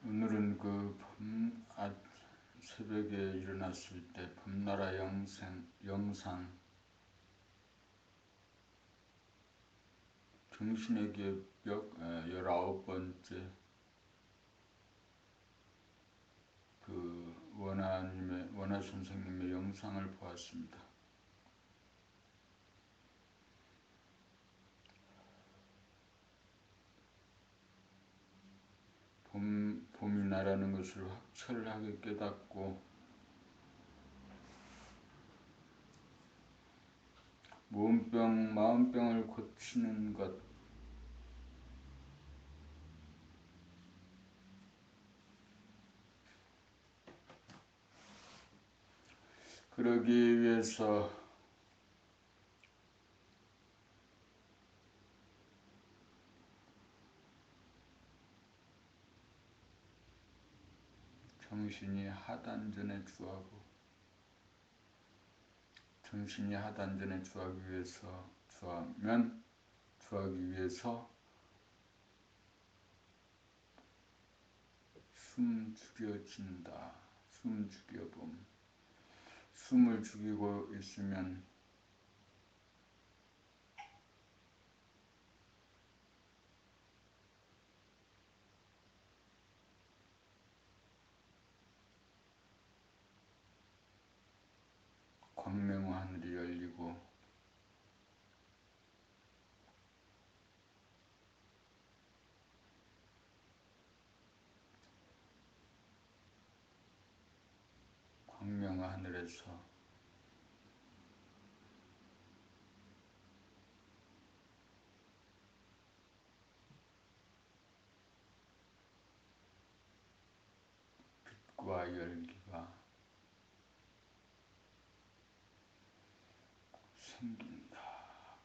오늘은 새벽에 일어났을 때 봄나라 영상 정신의 기억 19번째 원화 선생님의 영상을 보았습니다. 봄이 나라는 것을 확철하게 깨닫고 마음병을 고치는 것, 그러기 위해서 정신이 하단전에 주하고 정신이 하단전에 주하기 위해서 숨 죽여진다. 숨 죽여봄. 숨을 죽이고 있으면 광명 하늘이 열리고 광명 하늘에서 빛과 열기가 생긴다.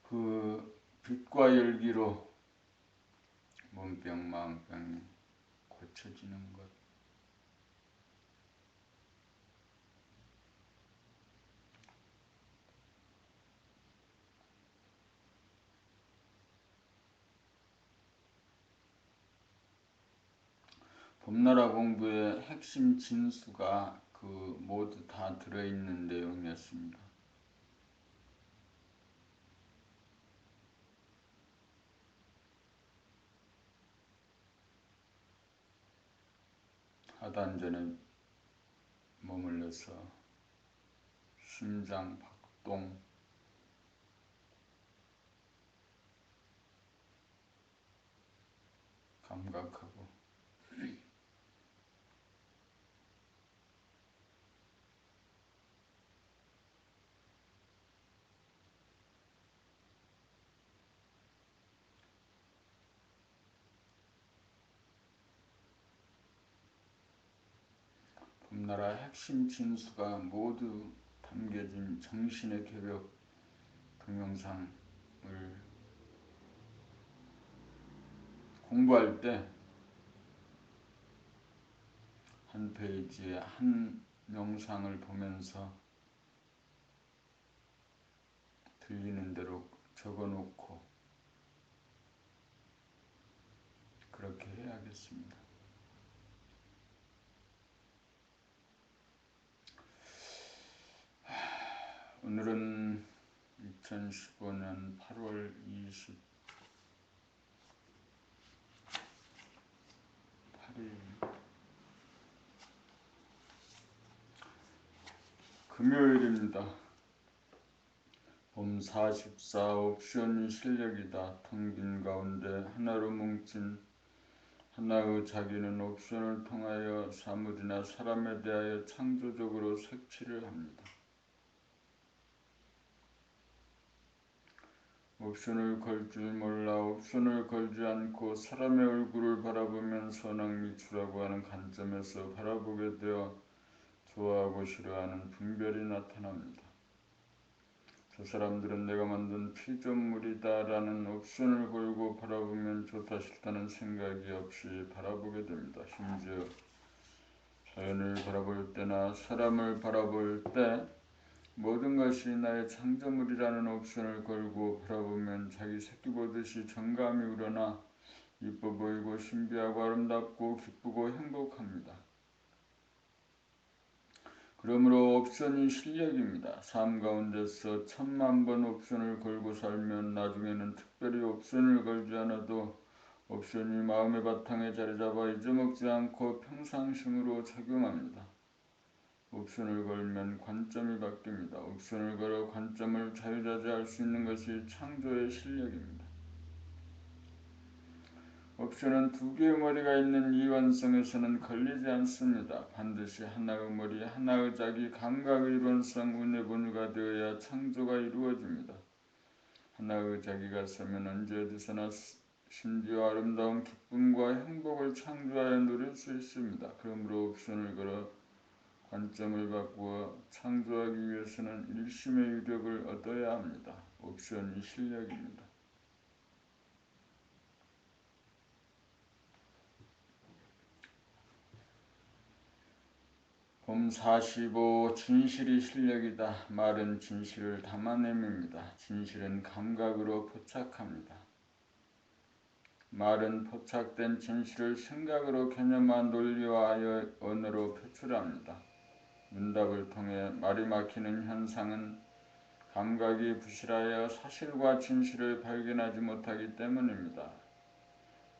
그 빛과 열기로 몸병, 마음병이 고쳐지는 것. 봄나라 공부의 핵심 진수가 모두 다 들어있는 내용이었습니다. 하단전에 머물러서 심장 박동, 감각하고 봄나라 핵심 진수가 모두 담겨진 정신의 개벽 동영상을 공부할 때 한 페이지에 한 영상을 보면서 들리는 대로 적어놓고 그렇게 해야겠습니다. 오늘은 2015년 8월 28일 금요일입니다. 봄 44 옵션 실력이다. 텅 빈 가운데 하나로 뭉친 하나의 자기는 옵션을 통하여 사물이나 사람에 대하여 창조적으로 색칠을 합니다. 옵션을 걸 줄 몰라 옵션을 걸지 않고 사람의 얼굴을 바라보면서 낭미추라고 하는 관점에서 바라보게 되어 좋아하고 싫어하는 분별이 나타납니다. 저 사람들은 내가 만든 피조물이다 라는 옵션을 걸고 바라보면 좋다 싫다는 생각이 없이 바라보게 됩니다. 심지어 자연을 바라볼 때나 사람을 바라볼 때 모든 것이 나의 창조물이라는 옵션을 걸고 바라보면 자기 새끼 보듯이 정감이 우러나 이뻐 보이고 신비하고 아름답고 기쁘고 행복합니다. 그러므로 옵션이 실력입니다. 삶 가운데서 1000만 번 옵션을 걸고 살면 나중에는 특별히 옵션을 걸지 않아도 옵션이 마음의 바탕에 자리잡아 잊어먹지 않고 평상심으로 적용합니다. 옵션을 걸면 관점이 바뀝니다. 옵션을 걸어 관점을 자유자재할 수 있는 것이 창조의 실력입니다. 옵션은 두 개의 머리가 있는 이원성에서는 걸리지 않습니다. 반드시 하나의 머리, 하나의 자기 감각의 이론성 운의 본유가 되어야 창조가 이루어집니다. 하나의 자기가 서면 언제 어디서나 심지어 아름다운 기쁨과 행복을 창조하여 누릴 수 있습니다. 그러므로 옵션을 걸어 관점을 바꾸어 창조하기 위해서는 일심의 유력을 얻어야 합니다. 옵션이 실력입니다. 봄 45. 진실이 실력이다. 말은 진실을 담아냄입니다. 진실은 감각으로 포착합니다. 말은 포착된 진실을 생각으로 개념화 논리와 언어로 표출합니다. 문답을 통해 말이 막히는 현상은 감각이 부실하여 사실과 진실을 발견하지 못하기 때문입니다.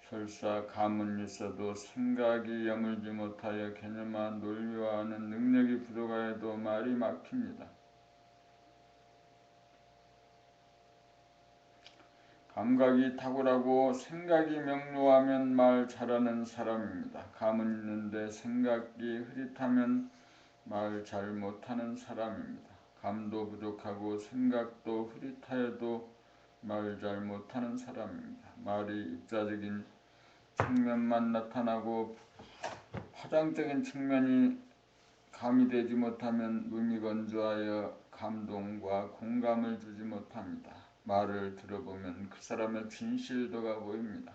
설사 감은 있어도 생각이 여물지 못하여 개념화 논리화하는 능력이 부족하여도 말이 막힙니다. 감각이 탁월하고 생각이 명료하면 말 잘하는 사람입니다. 감은 있는데 생각이 흐릿하면 말 잘 못하는 사람입니다. 감도 부족하고 생각도 흐릿하여도 말 잘 못하는 사람입니다. 말이 입자적인 측면만 나타나고 파장적인 측면이 가미되지 못하면 무미건조하여 감동과 공감을 주지 못합니다. 말을 들어보면 그 사람의 진실도가 보입니다.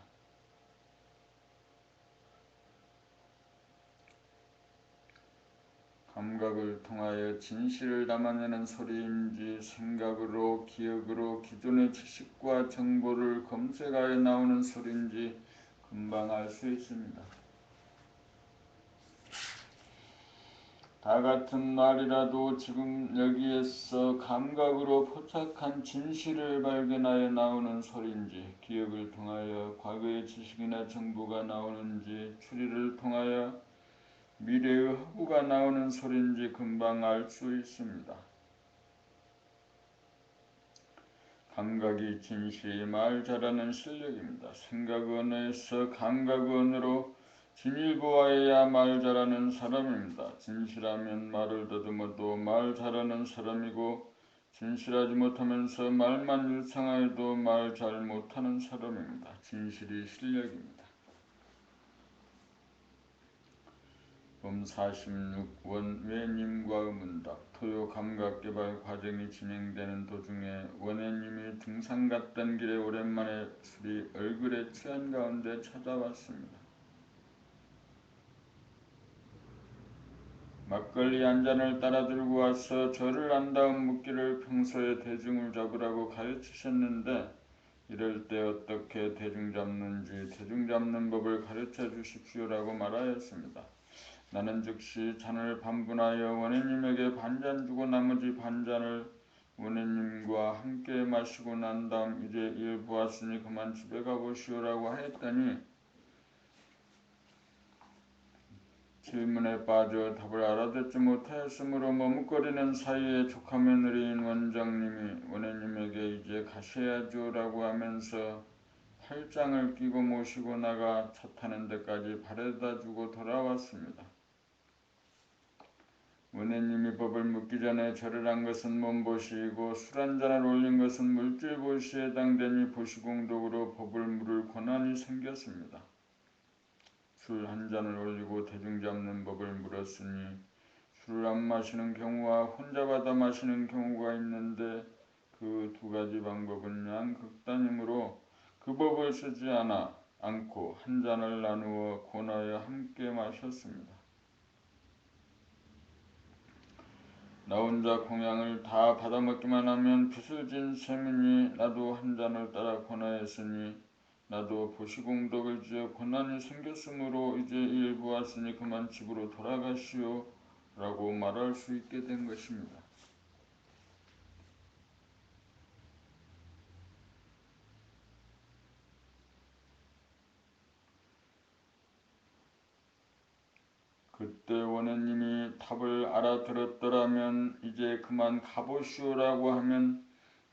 감각을 통하여 진실을 담아내는 소리인지 생각으로 기억으로 기존의 지식과 정보를 검색하여 나오는 소리인지 금방 알 수 있습니다. 다 같은 말이라도 지금 여기에서 감각으로 포착한 진실을 발견하여 나오는 소리인지 기억을 통하여 과거의 지식이나 정보가 나오는지 추리를 통하여 미래의 허구가 나오는 소리인지 금방 알 수 있습니다. 감각이 진실이 말 잘하는 실력입니다. 생각 언어에서 감각 언어로 진일보하여야 말 잘하는 사람입니다. 진실하면 말을 더듬어도 말 잘하는 사람이고 진실하지 못하면서 말만 일상하여도 말 잘 못하는 사람입니다. 진실이 실력입니다. 봄 46. 원외님과의 문답. 토요 감각개발 과정이 진행되는 도중에 원외님이 등산 갔던 길에 오랜만에 술이 얼굴에 취한 가운데 찾아왔습니다. 막걸리 한 잔을 따라 들고 와서 절을 한 다음 묻기를 평소에 대중을 잡으라고 가르치셨는데 이럴 때 어떻게 대중 잡는지 대중 잡는 법을 가르쳐 주십시오라고 말하였습니다. 나는 즉시 잔을 반분하여 원해님에게 반잔 주고 나머지 반잔을 원해님과 함께 마시고 난 다음 이제 일 보았으니 그만 집에 가보시오라고 하였더니 질문에 빠져 답을 알아듣지 못하였으므로 머뭇거리는 사이에 조카 며느리인 원장님이 원해님에게 이제 가셔야죠 라고 하면서 팔짱을 끼고 모시고 나가 차 타는 데까지 바래다 주고 돌아왔습니다. 원해님이 법을 묻기 전에 절을 한 것은 몸보시이고 술 한 잔을 올린 것은 물질보시에 해당되니 보시공덕으로 법을 물을 권한이 생겼습니다. 술 한 잔을 올리고 대중 잡는 법을 물었으니 술을 안 마시는 경우와 혼자 받아 마시는 경우가 있는데 그 두 가지 방법은 양극단이므로 그 법을 쓰지 않고 한 잔을 나누어 권하여 함께 마셨습니다. 나 혼자 공양을 다 받아먹기만 하면 빚을 진 셈이니 나도 한 잔을 따라 권하였으니 나도 보시공덕을 지어 고난이 생겼으므로 이제 일 보았으니 그만 집으로 돌아가시오 라고 말할 수 있게 된 것입니다. 그때 원해님이 답을 알아들었더라면 이제 그만 가보시오라고 하면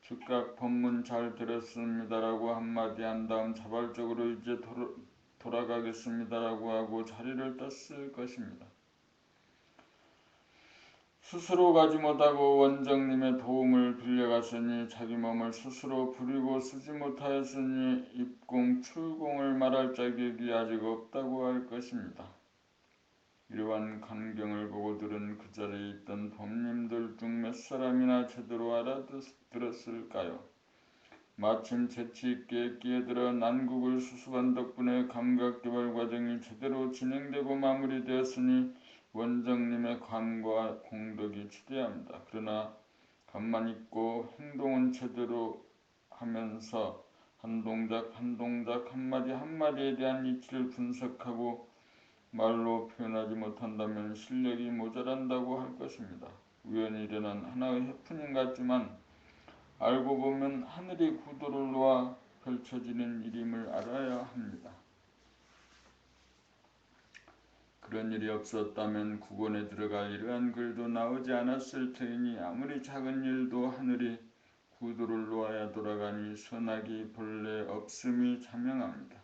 즉각 법문 잘 들었습니다라고 한마디 한 다음 자발적으로 이제 돌아가겠습니다라고 하고 자리를 떴을 것입니다. 스스로 가지 못하고 원정님의 도움을 빌려갔으니 자기 몸을 스스로 부리고 쓰지 못하였으니 입공, 출공을 말할 자격이 아직 없다고 할 것입니다. 이러한 광경을 보고 들은 그 자리에 있던 법님들 중 몇 사람이나 제대로 알아들었을까요? 마침 재치있게 끼어들어 난국을 수습한 덕분에 감각개발 과정이 제대로 진행되고 마무리되었으니 원정님의 관과 공덕이 추대합니다. 그러나 가만 있고 행동은 제대로 하면서 한 동작 한 동작 한마디 한마디에 대한 이치를 분석하고 말로 표현하지 못한다면 실력이 모자란다고 할 것입니다. 우연히 일어난 하나의 해프닝 같지만 알고 보면 하늘이 구도를 놓아 펼쳐지는 일임을 알아야 합니다. 그런 일이 없었다면 국원에 들어갈 이러한 글도 나오지 않았을 터이니 아무리 작은 일도 하늘이 구도를 놓아야 돌아가니 선악이 본래 없음이 자명합니다.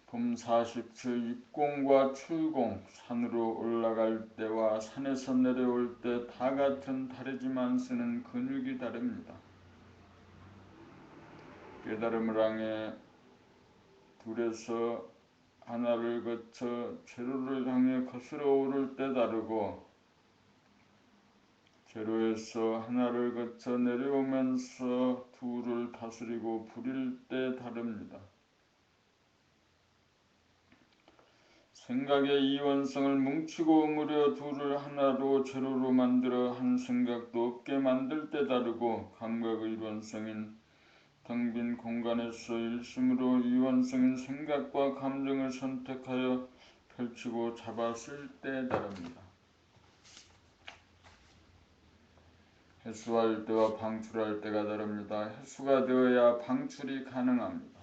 봄 47 입공과 출공, 산으로 올라갈 때와 산에서 내려올 때 다 같은 다르지만 쓰는 근육이 다릅니다. 깨달음을 향해 둘에서 하나를 거쳐 제로를 향해 거슬러 오를 때 다르고 제로에서 하나를 거쳐 내려오면서 둘을 다스리고 부릴 때 다릅니다. 생각의 이원성을 뭉치고 무려 둘을 하나로 제로로 만들어 한 생각도 없게 만들 때 다르고 감각의 이원성인 텅 빈 공간에서 일심으로 이원성인 생각과 감정을 선택하여 펼치고 잡았을 때 다릅니다. 해수할 때와 방출할 때가 다릅니다. 해수가 되어야 방출이 가능합니다.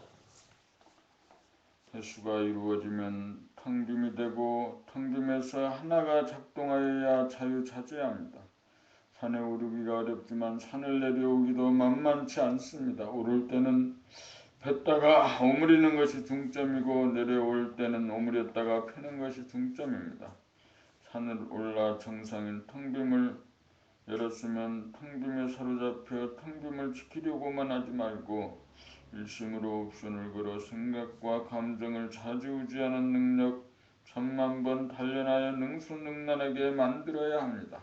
해수가 이루어지면 텅빔이 되고 텅빔에서 하나가 작동하여야 자유자재합니다. 산에 오르기가 어렵지만 산을 내려오기도 만만치 않습니다. 오를 때는 뱉다가 오므리는 것이 중점이고 내려올 때는 오므렸다가 펴는 것이 중점입니다. 산을 올라 정상인 텅빔을 열었으면 텅빔에 사로잡혀 텅빔을 지키려고만 하지 말고 일심으로 옵션을 걸어 생각과 감정을 좌지우지하는 능력 10,000,000번 단련하여 능수능란하게 만들어야 합니다.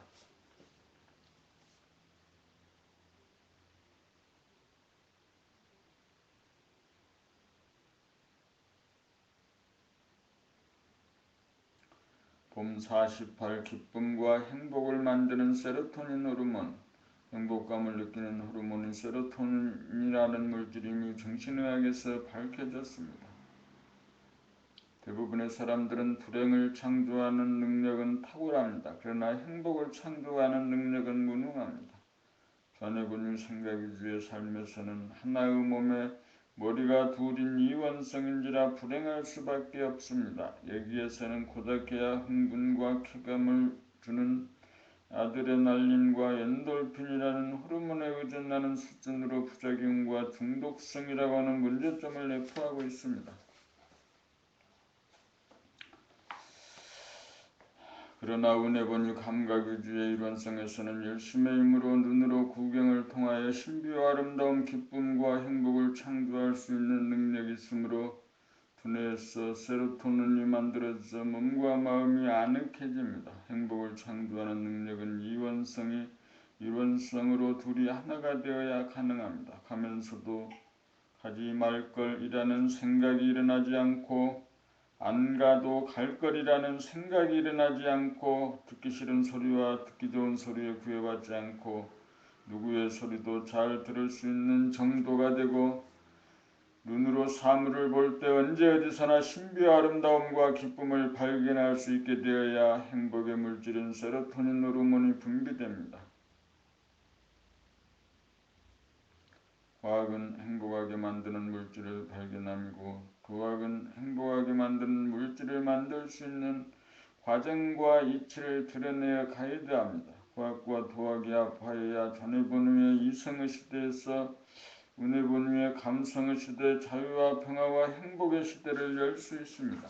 봄 48 기쁨과 행복을 만드는 세로토닌 호르몬, 행복감을 느끼는 호르몬인 세로토닌이라는 물질이 이미 정신의학에서 밝혀졌습니다. 대부분의 사람들은 불행을 창조하는 능력은 탁월합니다. 그러나 행복을 창조하는 능력은 무능합니다. 좌뇌근육 생각위주의 삶에서는 하나의 몸에 머리가 둘인 이원성인지라 불행할 수밖에 없습니다. 여기에서는 고작해야 흥분과 쾌감을 주는 아드레날린과 엔돌핀이라는 호르몬에 의존하는 수준으로 부작용과 중독성이라고 하는 문제점을 내포하고 있습니다. 그러나 은혜본유 감각위주의 일원성에서는 열심의 힘으로 눈으로 구경을 통하여 신비와 아름다운 기쁨과 행복을 창조할 수 있는 능력이 있으므로 두뇌에서 세로토닌이 만들어져 몸과 마음이 아늑해집니다. 행복을 창조하는 능력은 이원성으로 둘이 하나가 되어야 가능합니다. 가면서도 가지 말 걸 이라는 생각이 일어나지 않고 안 가도 갈 거리라는 생각이 일어나지 않고 듣기 싫은 소리와 듣기 좋은 소리에 구애받지 않고 누구의 소리도 잘 들을 수 있는 정도가 되고 눈으로 사물을 볼 때 언제 어디서나 신비와 아름다움과 기쁨을 발견할 수 있게 되어야 행복의 물질인 세로토닌 호르몬이 분비됩니다. 과학은 행복하게 만드는 물질을 발견함이고 도학은 행복하게 만드는 물질을 만들 수 있는 과정과 이치를 드러내어 가이드합니다. 과학과 도학이 합하여야 전해본위의 이성의 시대에서 은혜본위의 감성의 시대, 자유와 평화와 행복의 시대를 열 수 있습니다.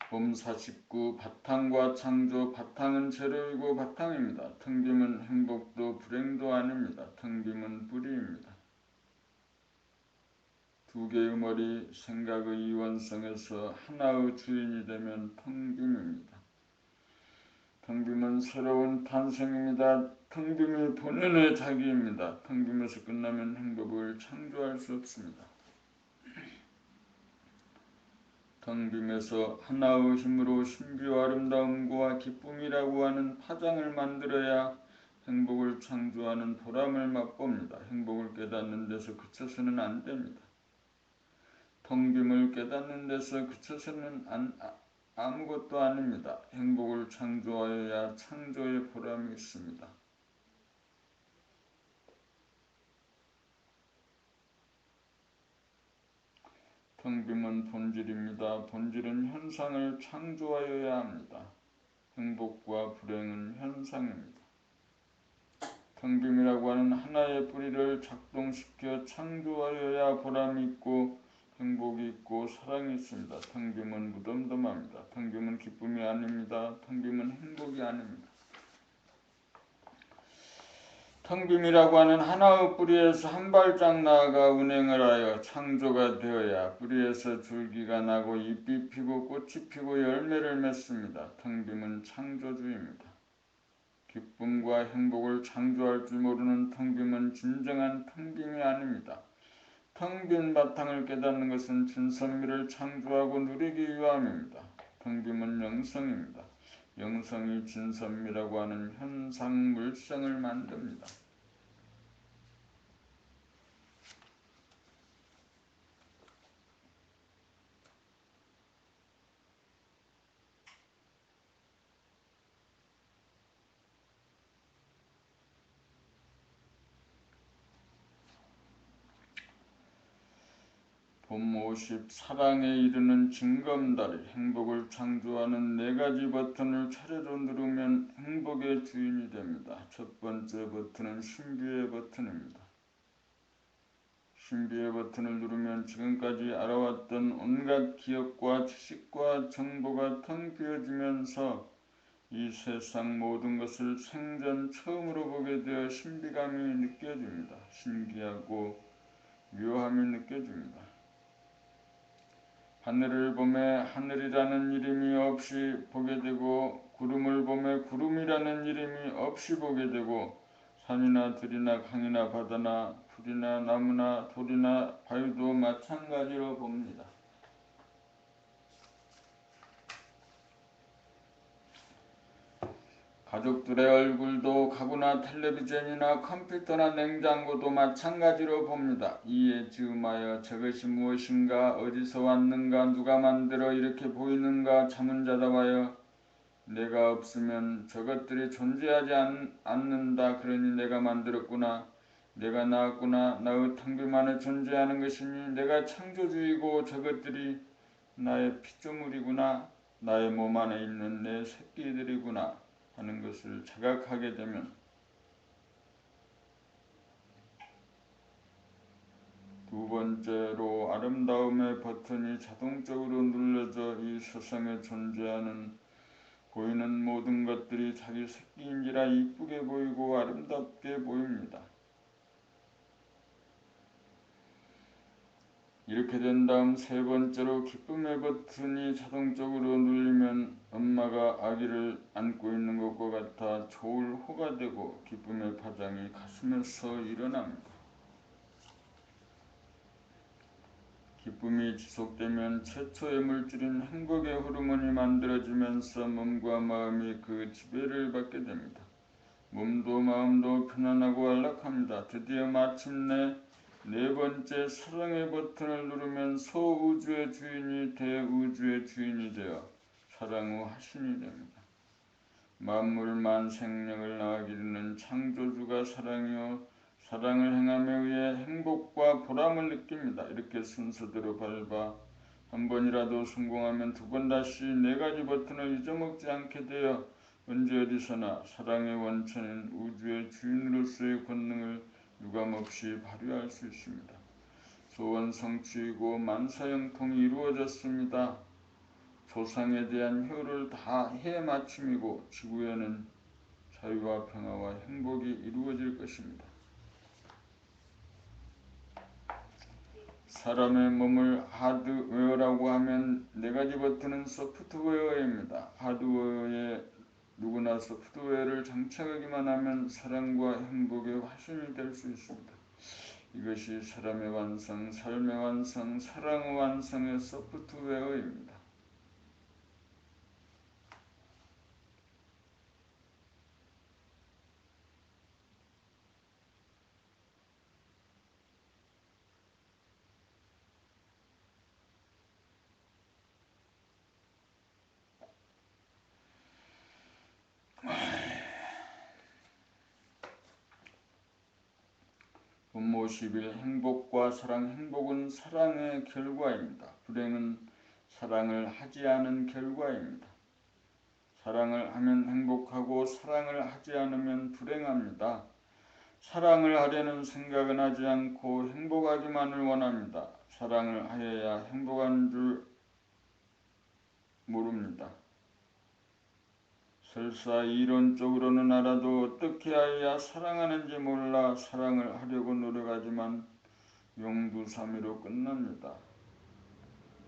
봄 49 바탕과 창조. 바탕은 재료이고 바탕입니다. 텅 빔은 행복도 불행도 아닙니다. 텅 빔은 뿌리입니다. 두 개의 머리, 생각의 이원성에서 하나의 주인이 되면 텅 빔입니다. 텅 빔은 새로운 탄생입니다. 텅 빔이 본연의 자기입니다. 텅 빔에서 끝나면 행복을 창조할 수 없습니다. 텅 빔에서 하나의 힘으로 신비와 아름다움과 기쁨이라고 하는 파장을 만들어야 행복을 창조하는 보람을 맛봅니다. 행복을 깨닫는 데서 그쳐서는 안 됩니다. 텅 빔을 깨닫는 데서 그쳐서는 아무것도 아닙니다. 행복을 창조하여야 창조의 보람이 있습니다. 텅 빔은 본질입니다. 본질은 현상을 창조하여야 합니다. 행복과 불행은 현상입니다. 텅 빔이라고 하는 하나의 뿌리를 작동시켜 창조하여야 보람이 있고 행복이 있고 사랑이 있습니다. 텅 빔은 무덤덤합니다. 텅 빔은 기쁨이 아닙니다. 텅 빔은 행복이 아닙니다. 텅 빔이라고 하는 하나의 뿌리에서 한 발짝 나아가 운행을 하여 창조가 되어야 뿌리에서 줄기가 나고 잎이 피고 꽃이 피고 열매를 맺습니다. 텅 빔은 창조주입니다. 기쁨과 행복을 창조할 줄 모르는 텅 빔은 진정한 텅 빔이 아닙니다. 텅 빈 바탕을 깨닫는 것은 진선미를 창조하고 누리기 위함입니다. 텅 빔은 영성입니다. 영성이 진선미라고 하는 현상 물성을 만듭니다. 봄 50 사랑에 이르는 징검다리. 행복을 창조하는 4가지 버튼을 차례로 누르면 행복의 주인이 됩니다. 첫 번째 버튼은 신비의 버튼입니다. 신비의 버튼을 누르면 지금까지 알아왔던 온갖 기억과 지식과 정보가 텅 비어지면서 이 세상 모든 것을 생전 처음으로 보게 되어 신비감이 느껴집니다. 신기하고 묘함이 느껴집니다. 하늘을 보매 하늘이라는 이름이 없이 보게 되고 구름을 보매 구름이라는 이름이 없이 보게 되고 산이나 들이나 강이나 바다나 풀이나 나무나 돌이나 바위도 마찬가지로 봅니다. 가족들의 얼굴도 가구나 텔레비전이나 컴퓨터나 냉장고도 마찬가지로 봅니다. 이에 즈음하여 저것이 무엇인가, 어디서 왔는가, 누가 만들어 이렇게 보이는가 자문자답하여 내가 없으면 저것들이 존재하지 않는다. 그러니 내가 만들었구나. 내가 낳았구나. 나의 텅 빔 안에 존재하는 것이니 내가 창조주이고 저것들이 나의 피조물이구나. 나의 몸 안에 있는 내 새끼들이구나 하는 것을 자각하게 되면 두 번째로 아름다움의 버튼이 자동적으로 눌러져 이 세상에 존재하는 보이는 모든 것들이 자기 새끼인지라 이쁘게 보이고 아름답게 보입니다. 이렇게 된 다음 세 번째로 기쁨의 버튼이 자동적으로 눌리면 엄마가 아기를 안고 있는 것과 같아 좋을 호가 되고 기쁨의 파장이 가슴에서 일어납니다. 기쁨이 지속되면 최초의 물질인 행복의 호르몬이 만들어지면서 몸과 마음이 그 지배를 받게 됩니다. 몸도 마음도 편안하고 안락합니다. 드디어 마침내 네 번째 사랑의 버튼을 누르면 소우주의 주인이 대우주의 주인이 되어 사랑 후 화신이 됩니다. 만물 만생력을 낳아기르는 창조주가 사랑이요 사랑을 행함에 의해 행복과 보람을 느낍니다. 이렇게 순서대로 밟아 한 번이라도 성공하면 두 번 다시 네 가지 버튼을 잊어먹지 않게 되어 언제 어디서나 사랑의 원천인 우주의 주인으로서의 권능을 유감없이 발휘할 수 있습니다. 소원 성취이고 만사형통이 이루어졌습니다. 조상에 대한 효를 다 해마침이고 지구에는 자유와 평화와 행복이 이루어질 것입니다. 사람의 몸을 하드웨어라고 하면 네 가지 버튼은 소프트웨어입니다. 하드웨어에 누구나 소프트웨어를 장착하기만 하면 사랑과 행복의 화신이 될 수 있습니다. 이것이 사람의 완성, 삶의 완성, 사랑의 완성의 소프트웨어입니다. 분모 11 행복과 사랑 행복은 사랑의 결과입니다. 불행은 사랑을 하지 않은 결과입니다. 사랑을 하면 행복하고 사랑을 하지 않으면 불행합니다. 사랑을 하려는 생각은 하지 않고 행복하기만을 원합니다. 사랑을 하여야 행복한 줄 모릅니다. 설사 이론적으로는 알아도 어떻게 해야 사랑하는지 몰라 사랑을 하려고 노력하지만 용두사미로 끝납니다.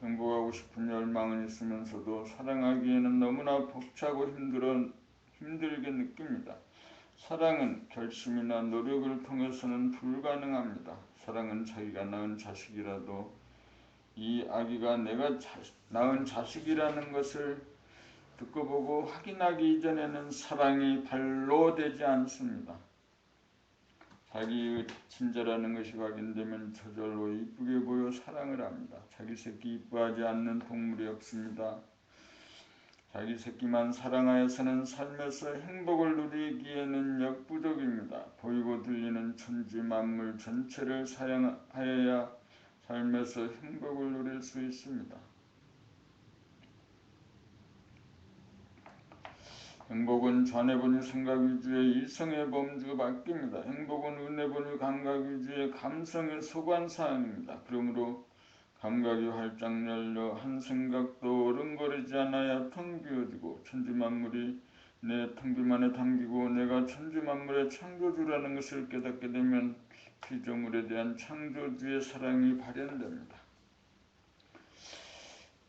행복하고 싶은 열망은 있으면서도 사랑하기에는 너무나 벅차고 힘들게 느낍니다. 사랑은 결심이나 노력을 통해서는 불가능합니다. 사랑은 자기가 낳은 자식이라도 이 아기가 내가 낳은 자식이라는 것을 듣고 보고 확인하기 이전에는 사랑이 발로 되지 않습니다. 자기의 친자라는 것이 확인되면 저절로 이쁘게 보여 사랑을 합니다. 자기 새끼 이뻐하지 않는 동물이 없습니다. 자기 새끼만 사랑하여서는 삶에서 행복을 누리기에는 역부족입니다. 보이고 들리는 천지 만물 전체를 사랑하여야 삶에서 행복을 누릴 수 있습니다. 행복은 좌뇌분유 생각위주의 이성의 범주가 바뀝니다. 행복은 우뇌분유 감각위주의 감성의 소관사항입니다. 그러므로 감각이 활짝 열려 한 생각도 어른거리지 않아야 텅 비어지고 천지만물이 내 텅비만에 담기고 내가 천지만물의 창조주라는 것을 깨닫게 되면 피조물에 대한 창조주의 사랑이 발현됩니다.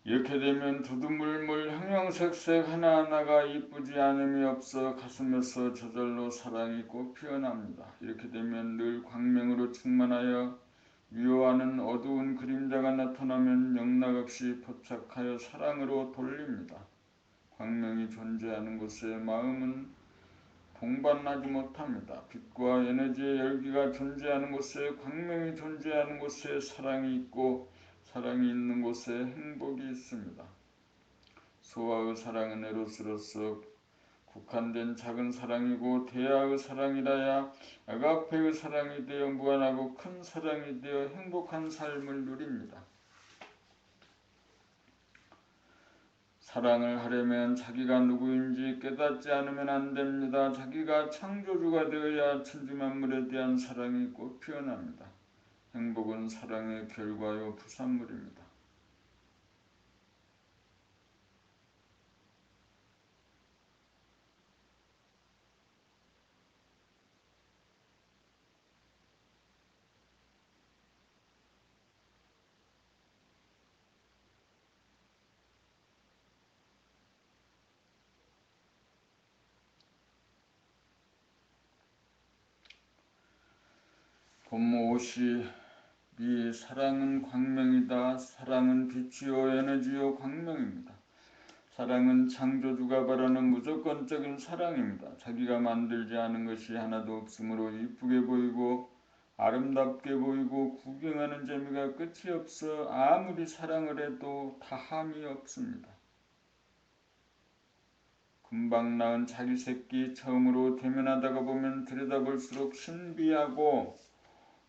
이렇게 되면 두두물물 형형색색 하나하나가 이쁘지 않음이 없어 가슴에서 저절로 사랑이 꽃 피어납니다. 이렇게 되면 늘 광명으로 충만하여 위로하는 어두운 그림자가 나타나면 영락없이 포착하여 사랑으로 돌립니다. 광명이 존재하는 곳에 마음은 동반하지 못합니다. 빛과 에너지의 열기가 존재하는 곳에 광명이 존재하는 곳에 사랑이 있고 사랑이 있는 곳에 행복이 있습니다. 소아의 사랑은 에로스로서 국한된 작은 사랑이고 대아의 사랑이라야 아가페의 사랑이 되어 무한하고 큰 사랑이 되어 행복한 삶을 누립니다. 사랑을 하려면 자기가 누구인지 깨닫지 않으면 안 됩니다. 자기가 창조주가 되어야 천지만물에 대한 사랑이 꽃 피어납니다. 행복은 사랑의 결과요 부산물입니다. 본모 50 이 사랑은 광명이다. 사랑은 빛이요 에너지요 광명입니다. 사랑은 창조주가 바라는 무조건적인 사랑입니다. 자기가 만들지 않은 것이 하나도 없으므로 이쁘게 보이고 아름답게 보이고 구경하는 재미가 끝이 없어 아무리 사랑을 해도 다함이 없습니다. 금방 낳은 자기 새끼 처음으로 대면하다가 보면 들여다볼수록 신비하고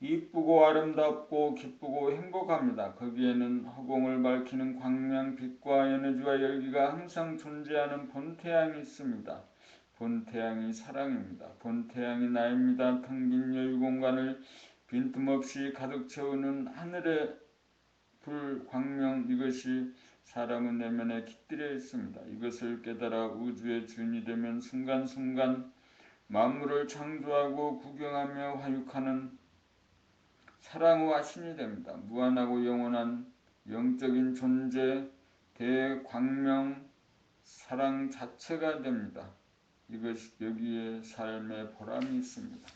이쁘고 아름답고 기쁘고 행복합니다. 거기에는 허공을 밝히는 광명, 빛과 에너지와 열기가 항상 존재하는 본태양이 있습니다. 본태양이 사랑입니다. 본태양이 나입니다. 텅 빈 여유 공간을 빈틈없이 가득 채우는 하늘의 불, 광명, 이것이 사람의 내면에 깃들여 있습니다. 이것을 깨달아 우주의 주인이 되면 순간순간 만물을 창조하고 구경하며 화육하는 사랑의 신이 됩니다. 무한하고 영원한 영적인 존재, 대광명, 사랑 자체가 됩니다. 이것이 여기에 삶의 보람이 있습니다.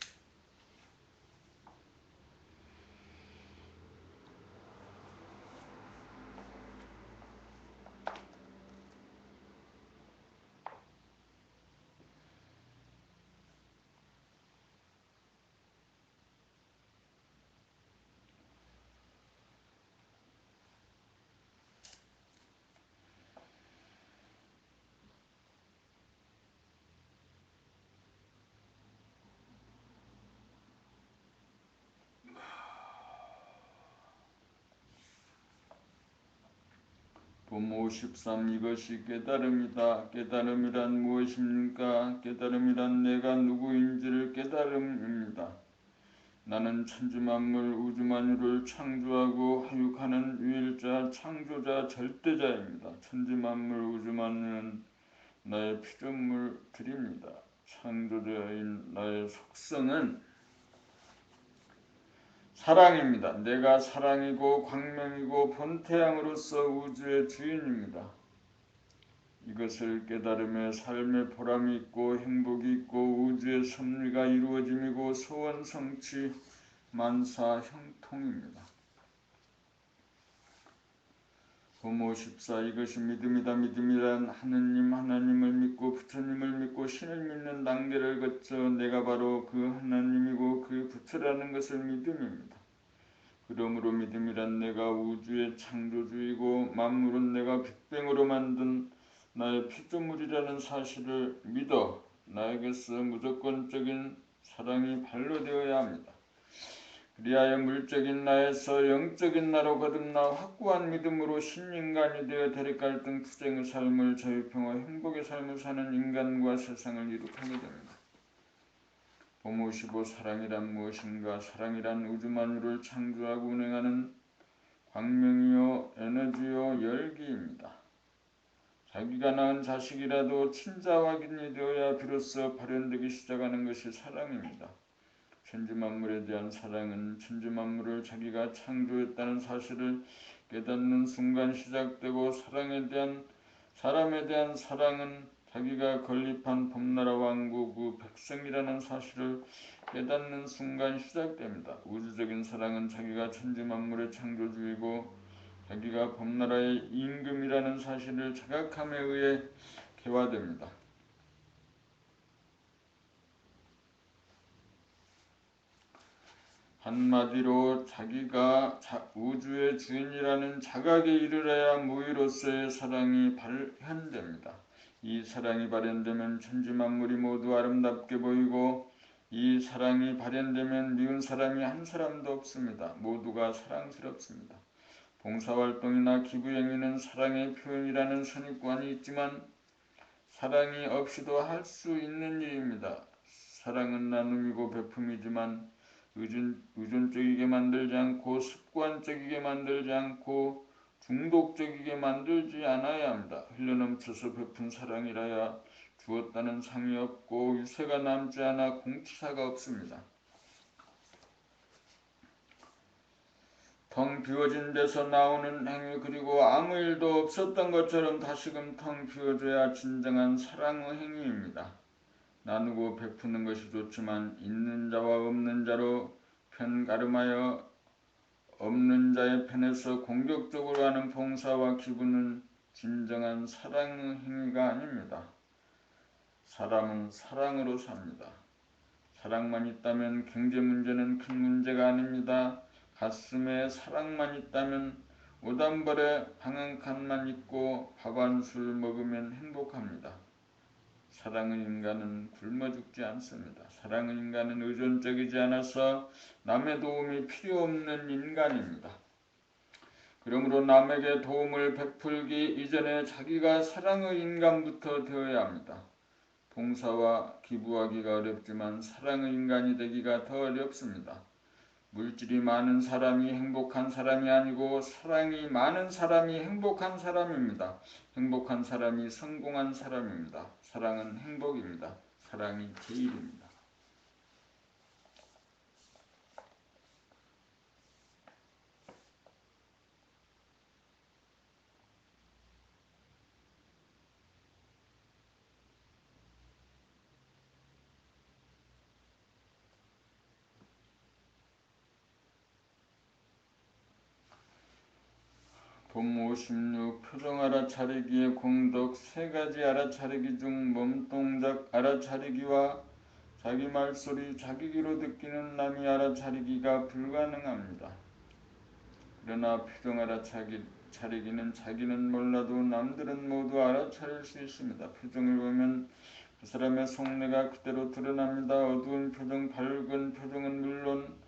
도모 13 이것이 깨달음이다. 깨달음이란 무엇입니까? 깨달음이란 내가 누구인지를 깨달음입니다. 나는 천지만물 우주만유를 창조하고 화육하는 유일자 창조자 절대자입니다. 천지만물 우주만유는 나의 피조물들입니다. 창조자인 나의 속성은 사랑입니다. 내가 사랑이고 광명이고 본태양으로서 우주의 주인입니다. 이것을 깨달으며 삶의 보람이 있고 행복이 있고 우주의 섭리가 이루어짐이고 소원 성취 만사 형통입니다. 도모 14 이것이 믿음이다. 믿음이란 하나님을 믿고 부처님을 믿고 신을 믿는 단계를 거쳐 내가 바로 그 하나님이고 그 부처라는 것을 믿음입니다. 그러므로 믿음이란 내가 우주의 창조주이고 만물은 내가 빅뱅으로 만든 나의 피조물이라는 사실을 믿어 나에게서 무조건적인 사랑이 반로되어야 합니다. 그리하여 물적인 나에서 영적인 나로 거듭나 확고한 믿음으로 신인간이 되어 대립갈등 투쟁의 삶을 자유평화 행복의 삶을 사는 인간과 세상을 이룩하게 됩니다. 도모 15 사랑이란 무엇인가? 사랑이란 우주만유를 창조하고 운행하는 광명이요 에너지요 열기입니다. 자기가 낳은 자식이라도 친자 확인이 되어야 비로소 발현되기 시작하는 것이 사랑입니다. 천지만물에 대한 사랑은 천지만물을 자기가 창조했다는 사실을 깨닫는 순간 시작되고 사람에 대한 사랑은 자기가 건립한 범나라 왕국의 백성이라는 사실을 깨닫는 순간 시작됩니다. 우주적인 사랑은 자기가 천지만물의 창조주이고 자기가 범나라의 임금이라는 사실을 자각함에 의해 개화됩니다. 한마디로 자기가 우주의 주인이라는 자각에 이르러야 무의로서의 사랑이 발현됩니다. 이 사랑이 발현되면 천지만물이 모두 아름답게 보이고 이 사랑이 발현되면 미운 사람이 한 사람도 없습니다. 모두가 사랑스럽습니다. 봉사활동이나 기부행위는 사랑의 표현이라는 선입관이 있지만 사랑이 없이도 할 수 있는 일입니다. 사랑은 나눔이고 베품이지만 의존적이게 만들지 않고 습관적이게 만들지 않고 중독적이게 만들지 않아야 합니다. 흘러넘쳐서 베푼 사랑이라야 주었다는 상이 없고 유세가 남지 않아 공치사가 없습니다. 텅 비워진 데서 나오는 행위 그리고 아무 일도 없었던 것처럼 다시금 텅 비워져야 진정한 사랑의 행위입니다. 나누고 베푸는 것이 좋지만 있는 자와 없는 자로 편가름하여 없는 자의 편에서 공격적으로 하는 봉사와 기부는 진정한 사랑의 행위가 아닙니다. 사람은 사랑으로 삽니다. 사랑만 있다면 경제 문제는 큰 문제가 아닙니다. 가슴에 사랑만 있다면 옷 한 벌에 방 한 칸만 있고 밥 한 술 먹으면 행복합니다. 사랑의 인간은 굶어 죽지 않습니다. 사랑의 인간은 의존적이지 않아서 남의 도움이 필요 없는 인간입니다. 그러므로 남에게 도움을 베풀기 이전에 자기가 사랑의 인간부터 되어야 합니다. 봉사와 기부하기가 어렵지만 사랑의 인간이 되기가 더 어렵습니다. 물질이 많은 사람이 행복한 사람이 아니고 사랑이 많은 사람이 행복한 사람입니다. 행복한 사람이 성공한 사람입니다. 사랑은 행복입니다. 사랑이 제일입니다. 본 56. 표정 알아차리기의 공덕. 세 가지 알아차리기 중 몸동작 알아차리기와 자기 말소리 자기 귀로 듣기는 남이 알아차리기가 불가능합니다. 그러나 표정 알아차리기는 자기는 몰라도 남들은 모두 알아차릴 수 있습니다. 표정을 보면 그 사람의 속내가 그대로 드러납니다. 어두운 표정, 밝은 표정은 물론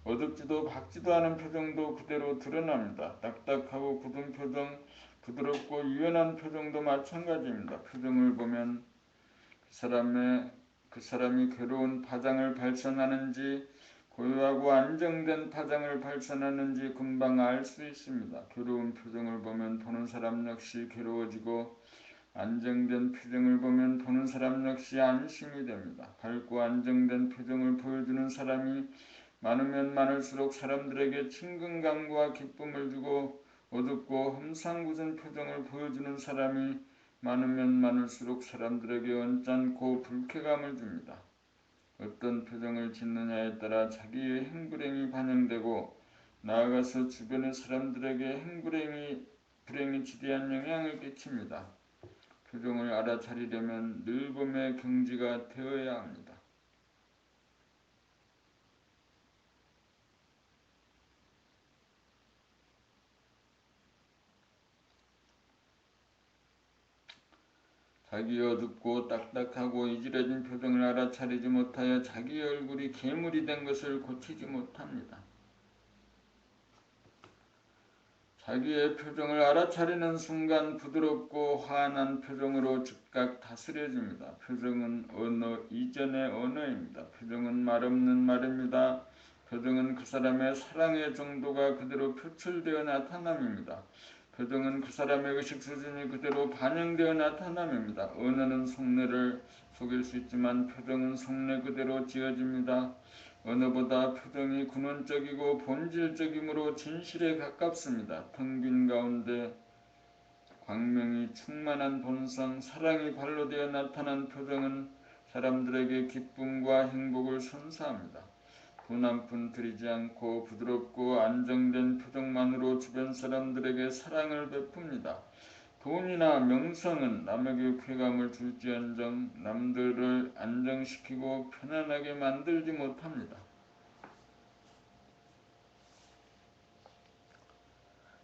어둡지도 밝지도 않은 표정도 그대로 드러납니다. 딱딱하고 굳은 표정, 부드럽고 유연한 표정도 마찬가지입니다. 표정을 보면 그 사람이 괴로운 파장을 발산하는지 고요하고 안정된 파장을 발산하는지 금방 알 수 있습니다. 괴로운 표정을 보면 보는 사람 역시 괴로워지고 안정된 표정을 보면 보는 사람 역시 안심이 됩니다. 밝고 안정된 표정을 보여주는 사람이 많으면 많을수록 사람들에게 친근감과 기쁨을 주고 어둡고 험상궂은 표정을 보여주는 사람이 많으면 많을수록 사람들에게 언짢고 불쾌감을 줍니다. 어떤 표정을 짓느냐에 따라 자기의 행불행이 반영되고 나아가서 주변의 사람들에게 불행이 지대한 영향을 끼칩니다. 표정을 알아차리려면 늙음의 경지가 되어야 합니다. 자기 어둡고 딱딱하고 이질해진 표정을 알아차리지 못하여 자기 얼굴이 괴물이 된 것을 고치지 못합니다. 자기의 표정을 알아차리는 순간 부드럽고 환한 표정으로 즉각 다스려집니다. 표정은 언어 이전의 언어입니다. 표정은 말 없는 말입니다. 표정은 그 사람의 사랑의 정도가 그대로 표출되어 나타남입니다. 표정은 그 사람의 의식 수준이 그대로 반영되어 나타남입니다. 언어는 속내를 속일 수 있지만 표정은 속내 그대로 지어집니다. 언어보다 표정이 근원적이고 본질적이므로 진실에 가깝습니다. 텅 빈 가운데 광명이 충만한 본성, 사랑이 발로 되어 나타난 표정은 사람들에게 기쁨과 행복을 선사합니다. 돈 한 푼 들이지 않고 부드럽고 안정된 표정만으로 주변 사람들에게 사랑을 베풉니다. 돈이나 명성은 남에게 쾌감을 줄지언정 남들을 안정시키고 편안하게 만들지 못합니다.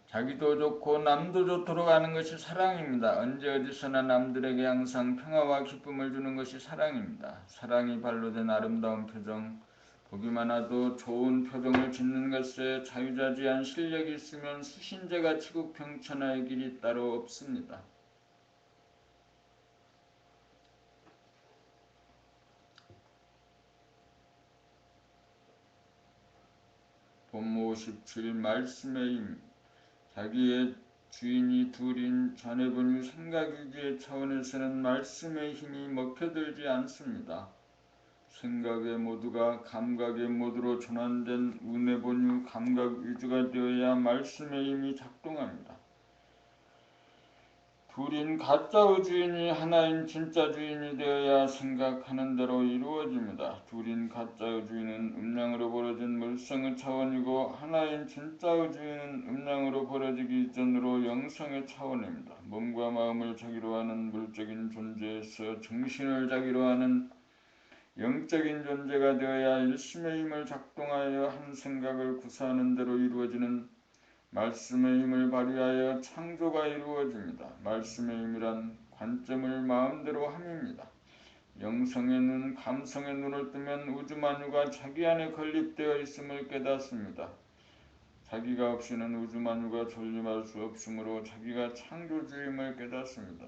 자기도 좋고 남도 좋도록 하는 것이 사랑입니다. 언제 어디서나 남들에게 항상 평화와 기쁨을 주는 것이 사랑입니다. 사랑이 발로 된 아름다운 표정, 보기만 해도 좋은 표정을 짓는 것에 자유자재한 실력이 있으면 수신제가 치국 평천하의 길이 따로 없습니다. 본모 57 말씀의 힘. 자기의 주인이 둘인 자네분유 생각유지의 차원에서는 말씀의 힘이 먹혀들지 않습니다. 생각의 모두가 감각의 모두로 전환된 운해본유 감각 위주가 되어야 말씀의 힘이 작동합니다. 둘인 가짜의 주인이 하나인 진짜 주인이 되어야 생각하는 대로 이루어집니다. 둘인 가짜의 주인은 음양으로 벌어진 물성의 차원이고 하나인 진짜의 주인은 음양으로 벌어지기 이전으로 영성의 차원입니다. 몸과 마음을 자기로 하는 물적인 존재에서 정신을 자기로 하는 영적인 존재가 되어야 일심의 힘을 작동하여 한 생각을 구사하는 대로 이루어지는 말씀의 힘을 발휘하여 창조가 이루어집니다. 말씀의 힘이란 관점을 마음대로 함입니다. 영성의 눈, 감성의 눈을 뜨면 우주만유가 자기 안에 건립되어 있음을 깨닫습니다. 자기가 없이는 우주만유가 존립할 수 없으므로 자기가 창조주임을 깨닫습니다.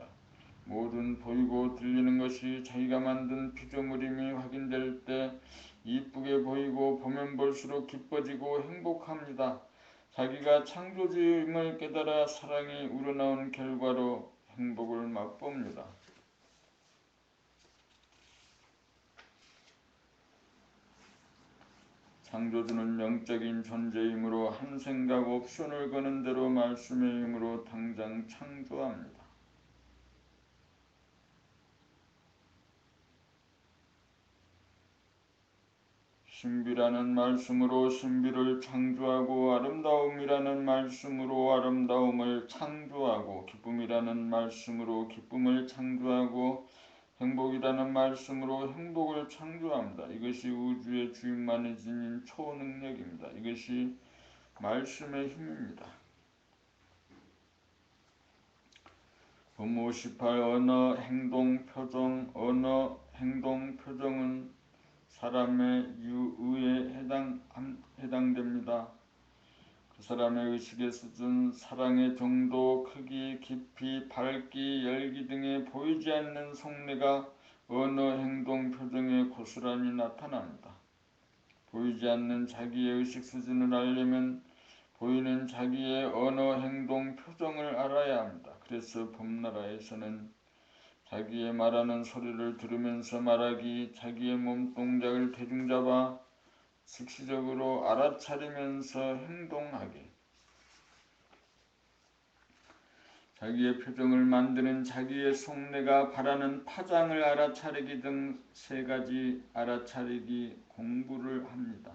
모든 보이고 들리는 것이 자기가 만든 피조물임이 확인될 때 이쁘게 보이고 보면 볼수록 기뻐지고 행복합니다. 자기가 창조주임을 깨달아 사랑이 우러나온 결과로 행복을 맛봅니다. 창조주는 영적인 존재이므로 한 생각 옵션을 거는 대로 말씀의 힘으로 당장 창조합니다. 신비라는 말씀으로 신비를 창조하고 아름다움이라는 말씀으로 아름다움을 창조하고 기쁨이라는 말씀으로 기쁨을 창조하고 행복이라는 말씀으로 행복을 창조합니다. 이것이 우주의 주인만이 지닌 초능력입니다. 이것이 말씀의 힘입니다. 본 58 언어, 행동, 표정. 언어, 행동, 표정은 사람의 유의에 해당됩니다. 그 사람의 의식의 수준, 사랑의 정도, 크기, 깊이, 밝기, 열기 등의 보이지 않는 속내가 언어, 행동, 표정에 고스란히 나타납니다. 보이지 않는 자기의 의식 수준을 알려면 보이는 자기의 언어, 행동, 표정을 알아야 합니다. 그래서 봄나라에서는 자기의 말하는 소리를 들으면서 말하기, 자기의 몸동작을 대중잡아 즉시적으로 알아차리면서 행동하기, 자기의 표정을 만드는 자기의 속내가 바라는 파장을 알아차리기 등 세 가지 알아차리기 공부를 합니다.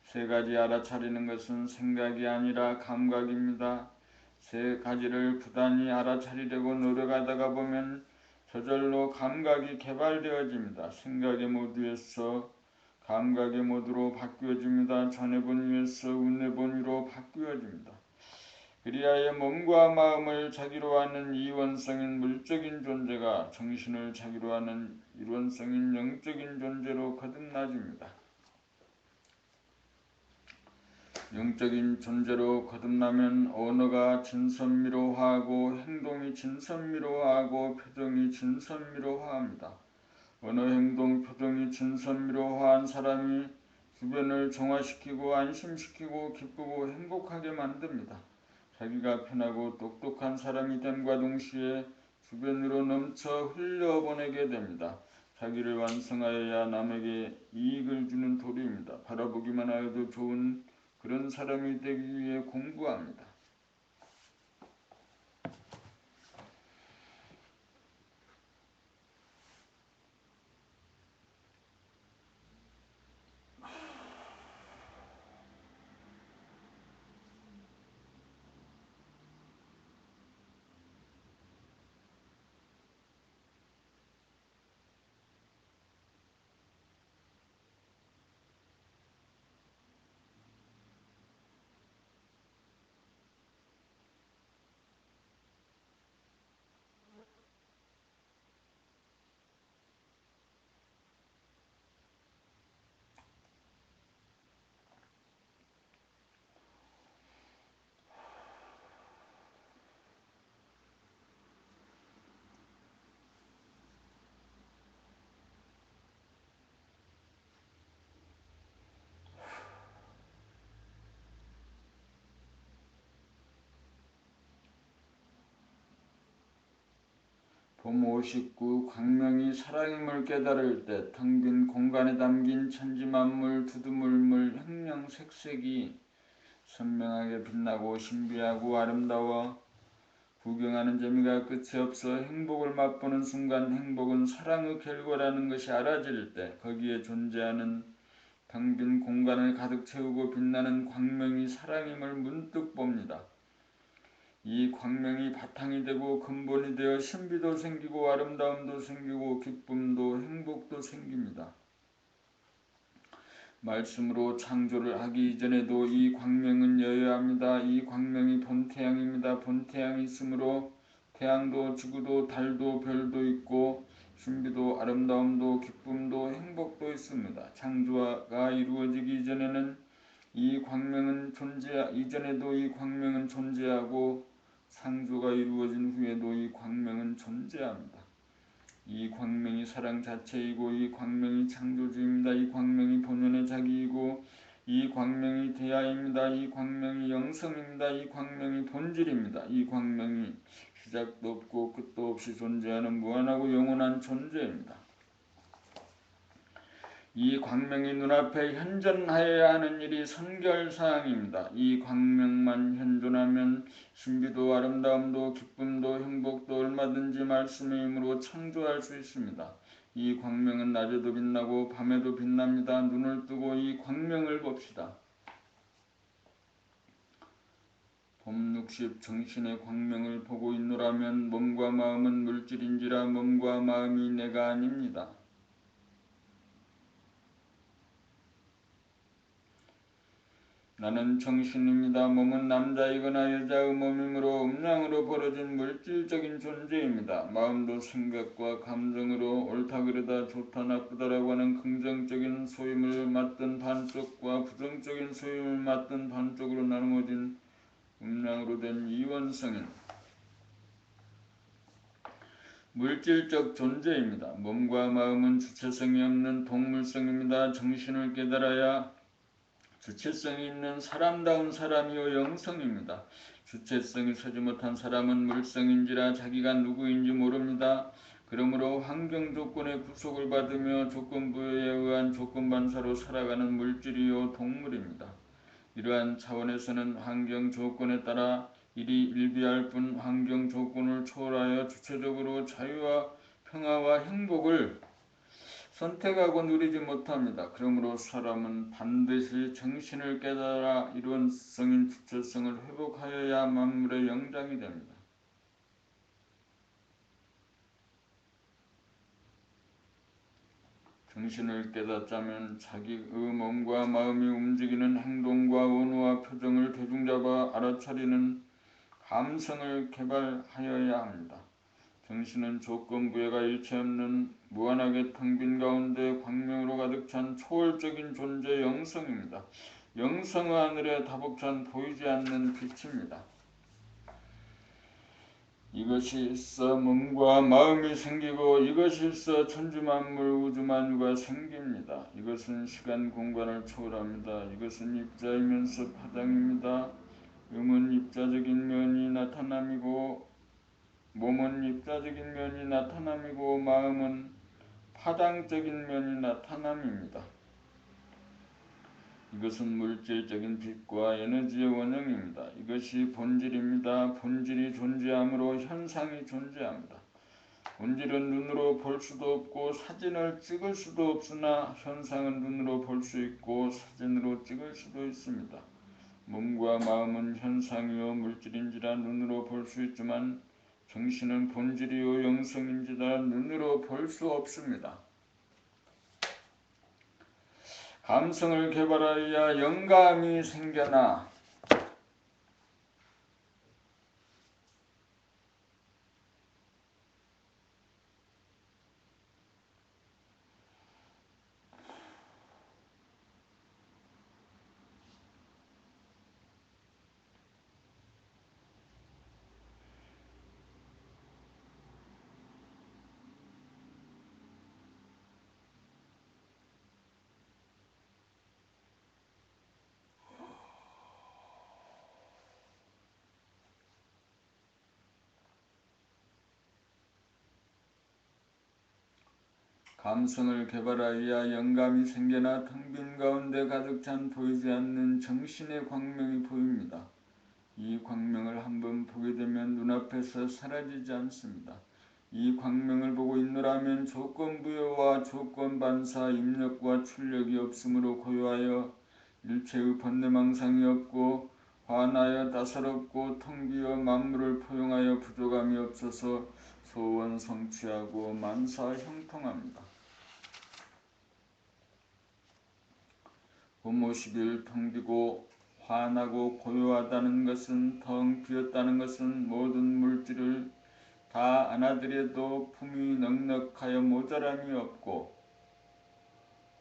세 가지 알아차리는 것은 생각이 아니라 감각입니다. 세 가지를 부단히 알아차리려고 노력하다가 보면 저절로 감각이 개발되어집니다. 생각의 모드에서 감각의 모드로 바뀌어집니다. 전해본 위에서 운해본 위로 바뀌어집니다. 그리하여 몸과 마음을 자기로 하는 이원성인 물적인 존재가 정신을 자기로 하는 일원성인 영적인 존재로 거듭나집니다. 영적인 존재로 거듭나면 언어가 진선미로화하고 행동이 진선미로화하고 표정이 진선미로화합니다. 언어, 행동, 표정이 진선미로화한 사람이 주변을 정화시키고 안심시키고 기쁘고 행복하게 만듭니다. 자기가 편하고 똑똑한 사람이 됨과 동시에 주변으로 넘쳐 흘려보내게 됩니다. 자기를 완성하여야 남에게 이익을 주는 도리입니다. 바라보기만 하여도 좋은 그런 사람이 되기 위해 공부합니다. 봄 59 광명이 사랑임을 깨달을 때 텅 빈 공간에 담긴 천지만물, 두두물물, 형형색색이 선명하게 빛나고 신비하고 아름다워 구경하는 재미가 끝이 없어 행복을 맛보는 순간 행복은 사랑의 결과라는 것이 알아질 때 거기에 존재하는 텅 빈 공간을 가득 채우고 빛나는 광명이 사랑임을 문득 봅니다. 이 광명이 바탕이 되고 근본이 되어 신비도 생기고 아름다움도 생기고 기쁨도 행복도 생깁니다. 말씀으로 창조를 하기 이전에도 이 광명은 여여야 합니다. 이 광명이 본태양입니다. 본태양이 있으므로 태양도 지구도 달도 별도 있고 신비도 아름다움도 기쁨도 행복도 있습니다. 창조가 이루어지기 이전에는 이전에도 이 광명은 존재하고 창조가 이루어진 후에도 이 광명은 존재합니다. 이 광명이 사랑 자체이고 이 광명이 창조주입니다. 이 광명이 본연의 자기이고 이 광명이 대하입니다. 이 광명이 영성입니다. 이 광명이 본질입니다. 이 광명이 시작도 없고 끝도 없이 존재하는 무한하고 영원한 존재입니다. 이 광명이 눈앞에 현존하여야 하는 일이 선결사항입니다. 이 광명만 현존하면 신비도 아름다움도 기쁨도 행복도 얼마든지 말씀의 힘으로 창조할 수 있습니다. 이 광명은 낮에도 빛나고 밤에도 빛납니다. 눈을 뜨고 이 광명을 봅시다. 봄 60 정신의 광명을 보고 있노라면 몸과 마음은 물질인지라 몸과 마음이 내가 아닙니다. 나는 정신입니다. 몸은 남자이거나 여자의 몸이므로 음양으로 벌어진 물질적인 존재입니다. 마음도 생각과 감정으로 옳다 그르다 좋다 나쁘다라고 하는 긍정적인 소임을 맡던 반쪽과 부정적인 소임을 맡던 반쪽으로 나누어진 음양으로 된 이원성인 물질적 존재입니다. 몸과 마음은 주체성이 없는 동물성입니다. 정신을 깨달아야 주체성이 있는 사람다운 사람이요 영성입니다. 주체성이 서지 못한 사람은 물성인지라 자기가 누구인지 모릅니다. 그러므로 환경 조건의 구속을 받으며 조건부여에 의한 조건반사로 살아가는 물질이요 동물입니다. 이러한 차원에서는 환경 조건에 따라 일이 일비할 뿐 환경 조건을 초월하여 주체적으로 자유와 평화와 행복을 선택하고 누리지 못합니다. 그러므로 사람은 반드시 정신을 깨달아 이론성인 주체성을 회복하여야 만물의 영장이 됩니다. 정신을 깨닫자면 자기의 몸과 마음이 움직이는 행동과 언어와 표정을 대중잡아 알아차리는 감성을 개발하여야 합니다. 정신은 조건부여가 일체 없는 무한하게 텅 빈 가운데 광명으로 가득 찬 초월적인 존재 영성입니다. 영성의 하늘에 다복찬 보이지 않는 빛입니다. 이것이 있어 몸과 마음이 생기고 이것이 있어 천지만물 우주만유가 생깁니다. 이것은 시간 공간을 초월합니다. 이것은 입자이면서 파장입니다. 음은 입자적인 면이 나타남이고 몸은 입자적인 면이 나타남이고 마음은 파장적인 면이 나타남입니다. 이것은 물질적인 빛과 에너지의 원형입니다. 이것이 본질입니다. 본질이 존재하므로 현상이 존재합니다. 본질은 눈으로 볼 수도 없고 사진을 찍을 수도 없으나 현상은 눈으로 볼 수 있고 사진으로 찍을 수도 있습니다. 몸과 마음은 현상이요 물질인지라 눈으로 볼 수 있지만 정신은 본질이요 영성인지라 눈으로 볼 수 없습니다. 감성을 개발하여야 영감이 생겨나 감성을 개발하여야 영감이 생겨나 텅 빈 가운데 가득 찬 보이지 않는 정신의 광명이 보입니다. 이 광명을 한번 보게 되면 눈앞에서 사라지지 않습니다. 이 광명을 보고 있노라면 조건부여와 조건반사 입력과 출력이 없으므로 고요하여 일체의 번뇌망상이 없고 환하여 다스럽고 텅 비어 만물을 포용하여 부족함이 없어서 소원 성취하고 만사 형통합니다. 봄 50일 텅 비고 환하고 고요하다는 것은 텅 비었다는 것은 모든 물질을 다 안아들여도 품이 넉넉하여 모자람이 없고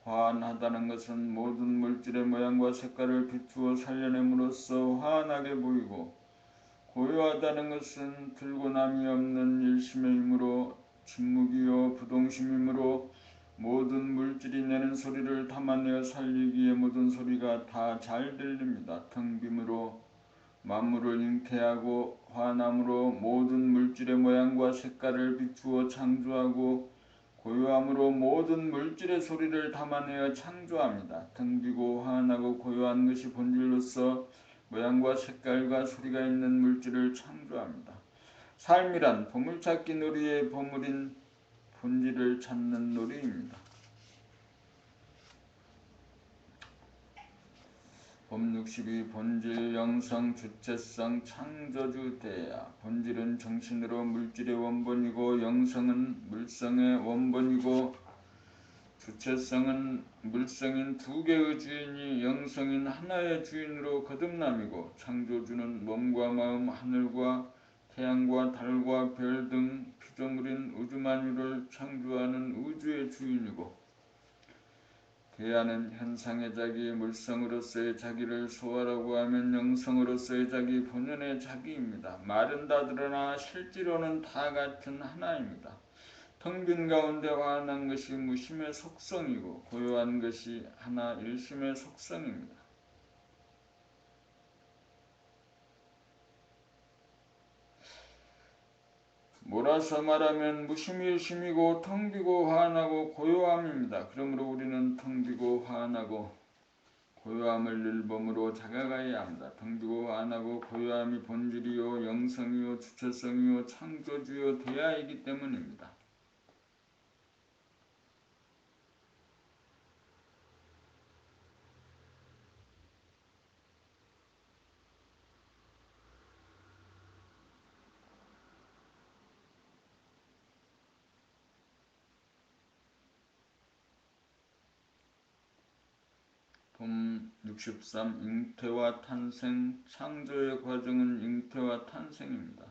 환하다는 것은 모든 물질의 모양과 색깔을 비추어 살려냄으로써 환하게 보이고 고요하다는 것은 들고남이 없는 일심의 힘으로 침묵이요 부동심이므로 모든 물질이 내는 소리를 담아내어 살리기에 모든 소리가 다 잘 들립니다. 텅 빔으로 만물을 잉태하고 환함으로 모든 물질의 모양과 색깔을 비추어 창조하고 고요함으로 모든 물질의 소리를 담아내어 창조합니다. 텅 비고 환하고 고요한 것이 본질로서 모양과 색깔과 소리가 있는 물질을 창조합니다. 삶이란 보물찾기 놀이의 보물인 본질을 찾는 놀이입니다. 봄 62 본질, 영성, 주체성, 창조주 대야. 본질은 정신으로 물질의 원본이고 영성은 물성의 원본이고 주체성은 물성인 두 개의 주인이 영성인 하나의 주인으로 거듭남이고 창조주는 몸과 마음, 하늘과 태양과 달과 별 등 피조물인 우주만유를 창조하는 우주의 주인이고 대야는 현상의 자기, 물성으로서의 자기를 소화라고 하면 영성으로서의 자기, 본연의 자기입니다. 말은 다 드러나 실제로는 다 같은 하나입니다. 텅 빈 가운데 환한 것이 무심의 속성이고 고요한 것이 하나 일심의 속성입니다. 몰아서 말하면 무심이 일심이고 텅 비고 환하고 고요함입니다. 그러므로 우리는 텅 비고 환하고 고요함을 일범으로 자각해야 합니다. 텅 비고 환하고 고요함이 본질이요 영성이요 주체성이요 창조주요 대야이기 때문입니다. 봄 63 잉태와 탄생. 창조의 과정은 잉태와 탄생입니다.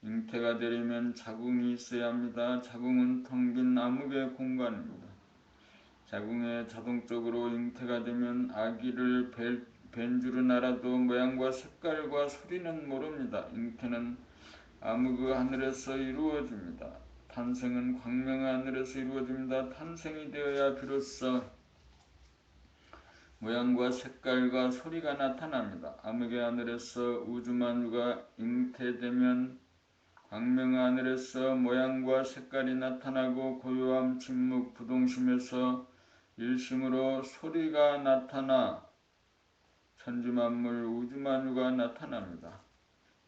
잉태가 되려면 자궁이 있어야 합니다. 자궁은 텅 빈 암흑의 공간입니다. 자궁에 자동적으로 잉태가 되면 아기를 뵌 줄은 알아도 모양과 색깔과 소리는 모릅니다. 잉태는 암흑의 하늘에서 이루어집니다. 탄생은 광명의 하늘에서 이루어집니다. 탄생이 되어야 비로소 모양과 색깔과 소리가 나타납니다. 암흑의 하늘에서 우주만유가 잉태되면 광명의 하늘에서 모양과 색깔이 나타나고 고요함, 침묵, 부동심에서 일심으로 소리가 나타나 천지만물, 우주만유가 나타납니다.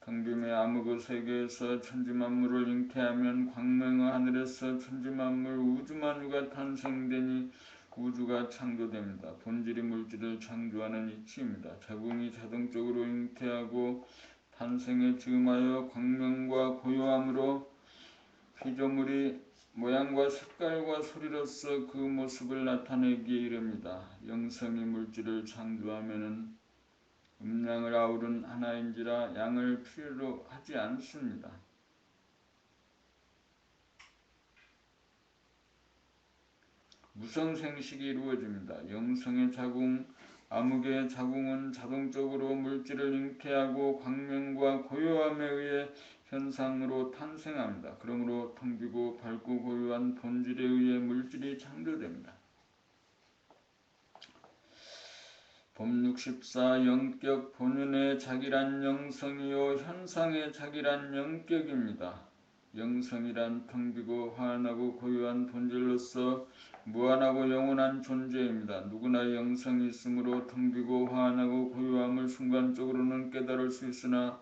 텅 빔의 암흑의 세계에서 천지만물을 잉태하면 광명의 하늘에서 천지만물, 우주만유가 탄생되니 우주가 창조됩니다. 본질이 물질을 창조하는 이치입니다. 자궁이 자동적으로 잉태하고 탄생에 즈음하여 광명과 고요함으로 피조물이 모양과 색깔과 소리로서 그 모습을 나타내기에 이릅니다. 영성이 물질을 창조하면은 음양을 아우른 하나인지라 양을 필요로 하지 않습니다. 무성생식이 이루어집니다. 영성의 자궁, 암흑의 자궁은 자동적으로 물질을 잉태하고 광명과 고요함에 의해 현상으로 탄생합니다. 그러므로 텅 비고 밝고 고요한 본질에 의해 물질이 창조됩니다. 봄 64 영격. 본연의 자기란 영성이요 현상의 자기란 영격입니다. 영성이란 텅 비고 환하고 고요한 본질로서 무한하고 영원한 존재입니다. 누구나 영성이 있으므로 텅 비고 환하고 고요함을 순간적으로는 깨달을 수 있으나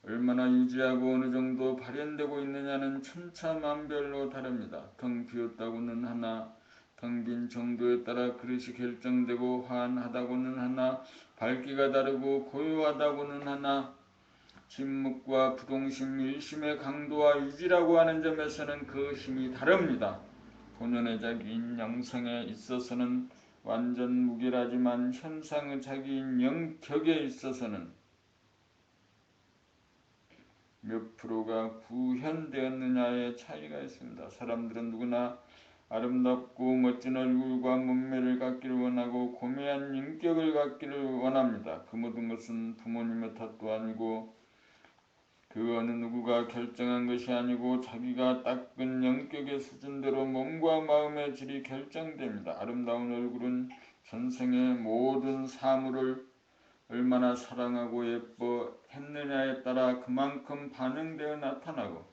얼마나 유지하고 어느 정도 발현되고 있느냐는 천차만별로 다릅니다. 텅 비었다고는 하나, 텅 빈 정도에 따라 그릇이 결정되고 환하다고는 하나, 밝기가 다르고 고요하다고는 하나, 침묵과 부동심, 일심의 강도와 유지라고 하는 점에서는 그 힘이 다릅니다. 본연의 자기인 영성에 있어서는 완전 무결하지만 현상의 자기인 영격에 있어서는 몇 프로가 구현되었느냐의 차이가 있습니다. 사람들은 누구나 아름답고 멋진 얼굴과 몸매를 갖기를 원하고 고매한 인격을 갖기를 원합니다. 그 모든 것은 부모님의 탓도 아니고 그 어느 누구가 결정한 것이 아니고 자기가 닦은 영격의 수준대로 몸과 마음의 질이 결정됩니다. 아름다운 얼굴은 전생의 모든 사물을 얼마나 사랑하고 예뻐했느냐에 따라 그만큼 반영되어 나타나고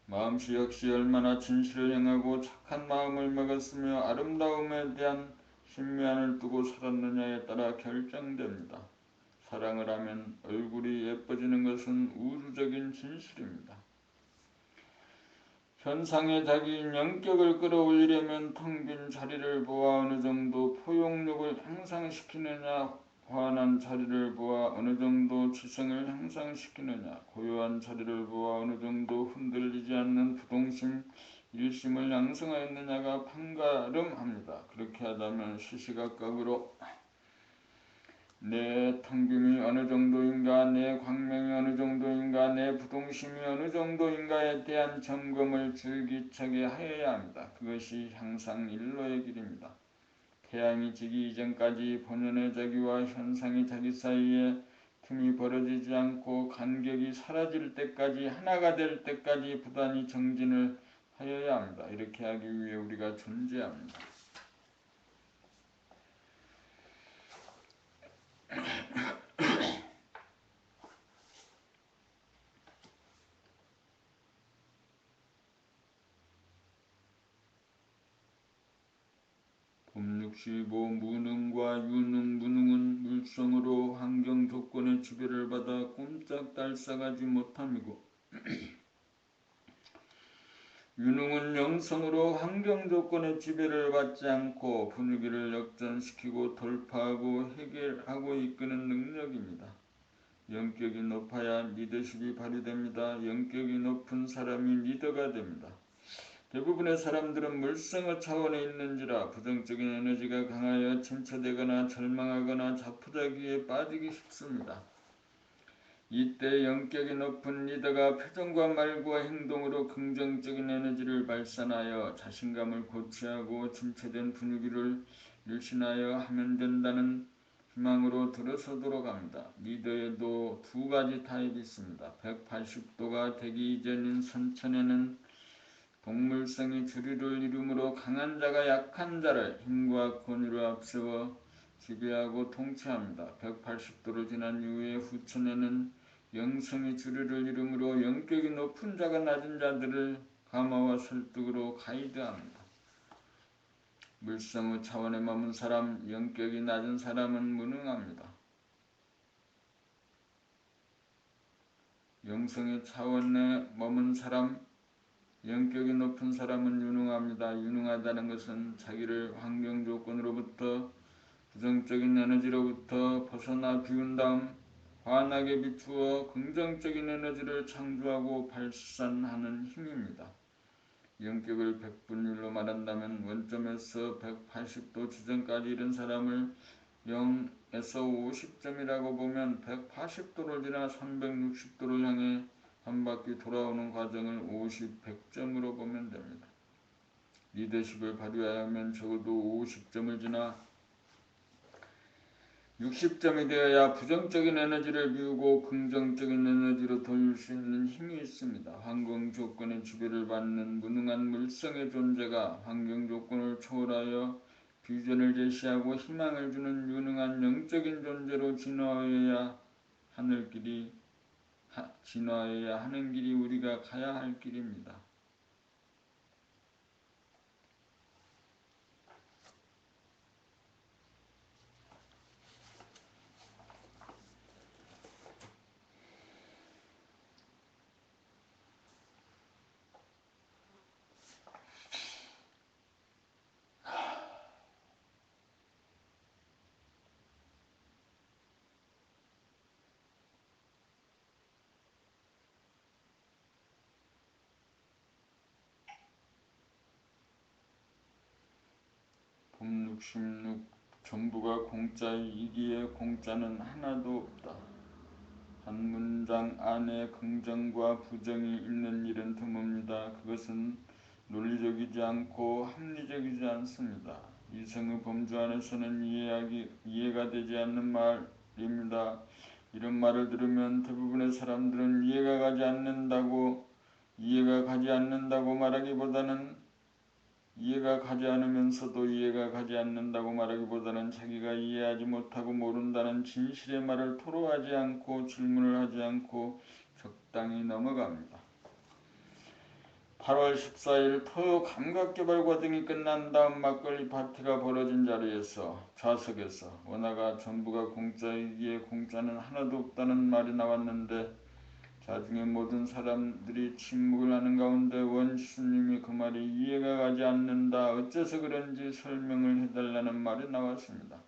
마음씨 역시 얼마나 진실을 행하고 착한 마음을 먹었으며 아름다움에 대한 신묘한을 두고 살았느냐에 따라 결정됩니다. 사랑을 하면 얼굴이 예뻐지는 것은 우주적인 진실입니다. 현상의 자기인 영격을 끌어올리려면 텅 빈 자리를 보아 어느 정도 포용력을 향상시키느냐, 환한 자리를 보아 어느 정도 지성을 향상시키느냐, 고요한 자리를 보아 어느 정도 흔들리지 않는 부동심, 일심을 양성하였느냐가 판가름합니다. 그렇게 하자면 시시각각으로 내 텅김이 어느 정도인가, 내 광명이 어느 정도인가, 내 부동심이 어느 정도인가에 대한 점검을 줄기차게 하여야 합니다. 그것이 항상 일로의 길입니다. 태양이 지기 이전까지 본연의 자기와 현상의 자기 사이에 틈이 벌어지지 않고 간격이 사라질 때까지 하나가 될 때까지 부단히 정진을 하여야 합니다. 이렇게 하기 위해 우리가 존재합니다. 봄65 무능과 유능, 무능은 물성으로 환경 조건의 지배를 받아 꼼짝 달싹하지 못함이고 유능은 영성으로 환경 조건의 지배를 받지 않고 분위기를 역전시키고 돌파하고 해결하고 이끄는 능력입니다. 영격이 높아야 리더십이 발휘됩니다. 영격이 높은 사람이 리더가 됩니다. 대부분의 사람들은 물성의 차원에 있는지라 부정적인 에너지가 강하여 침체되거나 절망하거나 자포자기에 빠지기 쉽습니다. 이때 영격이 높은 리더가 표정과 말과 행동으로 긍정적인 에너지를 발산하여 자신감을 고취하고 침체된 분위기를 일신하여 하면 된다는 희망으로 들어서도록 합니다. 리더에도 두 가지 타입이 있습니다. 180도가 되기 이전인 선천에는 동물성이 주류를 이루므로 강한 자가 약한 자를 힘과 권위로 앞세워 지배하고 통치합니다. 180도를 지난 이후에 후천에는 영성이 주류를 이루므로 영격이 높은 자가 낮은 자들을 감화와 설득으로 가이드합니다. 물성의 차원에 머문 사람, 영격이 낮은 사람은 무능합니다. 영성의 차원에 머문 사람, 영격이 높은 사람은 유능합니다. 유능하다는 것은 자기를 환경 조건으로부터 부정적인 에너지로부터 벗어나 비운 다음 환하게 비추어 긍정적인 에너지를 창조하고 발산하는 힘입니다. 영격을 100분율로 말한다면 원점에서 180도 지점까지 이른 사람을 0에서 50점이라고 보면 180도를 지나 360도를 향해 한 바퀴 돌아오는 과정을 50, 100점으로 보면 됩니다. 리더십을 발휘하려면 적어도 50점을 지나 60점이 되어야 부정적인 에너지를 비우고 긍정적인 에너지로 돌릴 수 있는 힘이 있습니다. 환경 조건의 지배를 받는 무능한 물성의 존재가 환경 조건을 초월하여 비전을 제시하고 희망을 주는 유능한 영적인 존재로 진화하여야 하늘길이 진화해야 하는 길이 우리가 가야 할 길입니다. 봄 66 전부가 공짜이기에 공짜는 하나도 없다. 한 문장 안에 긍정과 부정이 있는 일은 드뭅니다. 그것은 논리적이지 않고 합리적이지 않습니다. 이성의 범주 안에서는 이해가 되지 않는 말입니다. 이런 말을 들으면 대부분의 사람들은 이해가 가지 않는다고 말하기보다는 이해가 가지 않으면서도 이해가 가지 않는다고 말하기보다는 자기가 이해하지 못하고 모른다는 진실의 말을 토로하지 않고 질문을 하지 않고 적당히 넘어갑니다. 8월 14일 토요 감각개발 과정이 끝난 다음 막걸리 파티가 벌어진 자리에서 좌석에서 원화가 전부가 공짜이기에 공짜는 하나도 없다는 말이 나왔는데 자중에 모든 사람들이 침묵을 하는 가운데 원시수님이 그 말이 이해가 가지 않는다. 어째서 그런지 설명을 해달라는 말이 나왔습니다.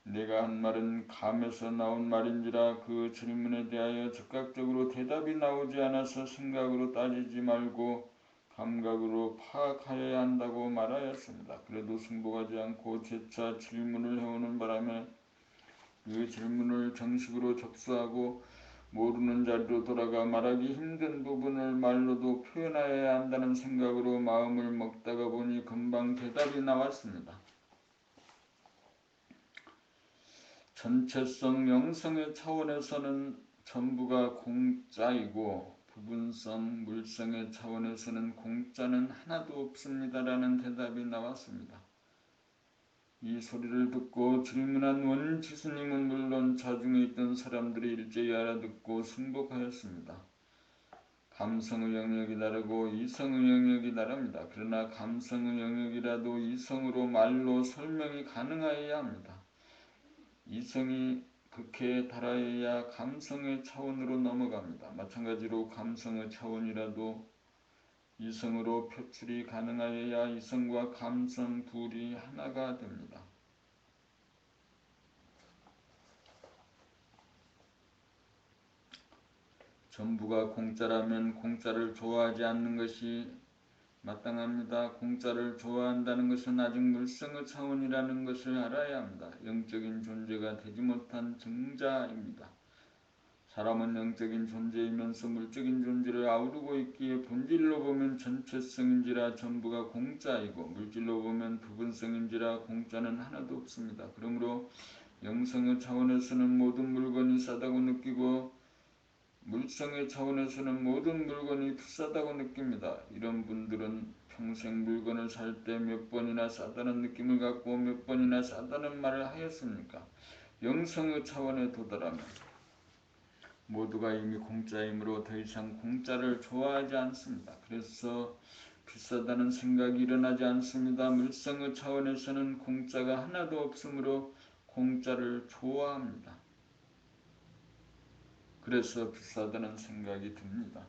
내가 한 말은 감에서 나온 말인지라 그 질문에 대하여 즉각적으로 대답이 나오지 않아서 생각으로 따지지 말고 감각으로 파악하여야 한다고 말하였습니다. 그래도 승복하지 않고 재차 질문을 해오는 바람에 그 질문을 정식으로 접수하고 모르는 자리로 돌아가 말하기 힘든 부분을 말로도 표현하여야 한다는 생각으로 마음을 먹다가 보니 금방 대답이 나왔습니다. 전체성 영성의 차원에서는 전부가 공짜이고 부분성 물성의 차원에서는 공짜는 하나도 없습니다라는 대답이 나왔습니다. 이 소리를 듣고 질문한 원지스님은 물론 자중에 있던 사람들이 일제히 알아듣고 승복하였습니다. 감성의 영역이 다르고 이성의 영역이 다릅니다. 그러나 감성의 영역이라도 이성으로 말로 설명이 가능하여야 합니다. 이성이 극해에 달하여야 감성의 차원으로 넘어갑니다. 마찬가지로 감성의 차원이라도 이성으로 표출이 가능하여야 이성과 감성 둘이 하나가 됩니다. 전부가 공짜라면 공짜를 좋아하지 않는 것이 마땅합니다. 공짜를 좋아한다는 것은 아직 물성의 차원이라는 것을 알아야 합니다. 영적인 존재가 되지 못한 증자입니다. 사람은 영적인 존재이면서 물적인 존재를 아우르고 있기에 본질로 보면 전체성인지라 전부가 공짜이고 물질로 보면 부분성인지라 공짜는 하나도 없습니다. 그러므로 영성의 차원에서는 모든 물건이 싸다고 느끼고 물성의 차원에서는 모든 물건이 비싸다고 느낍니다. 이런 분들은 평생 물건을 살 때 몇 번이나 싸다는 느낌을 갖고 몇 번이나 싸다는 말을 하였습니까? 영성의 차원에 도달하면 모두가 이미 공짜이므로 더 이상 공짜를 좋아하지 않습니다. 그래서 비싸다는 생각이 일어나지 않습니다. 물성의 차원에서는 공짜가 하나도 없으므로 공짜를 좋아합니다. 그래서 비싸다는 생각이 듭니다.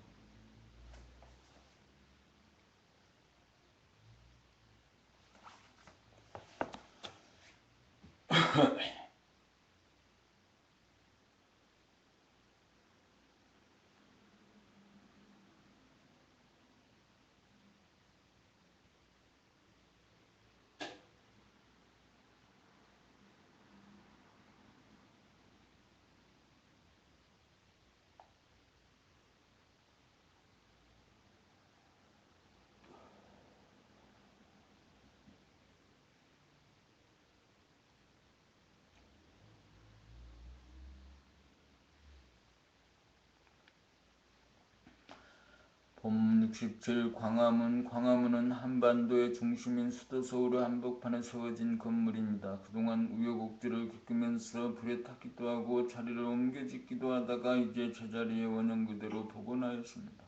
봄 67 광화문. 광화문은 한반도의 중심인 수도 서울의 한복판에 세워진 건물입니다. 그동안 우여곡절을 겪으면서 불에 탔기도 하고 자리를 옮겨 짓기도 하다가 이제 제자리의 원형 그대로 복원하였습니다.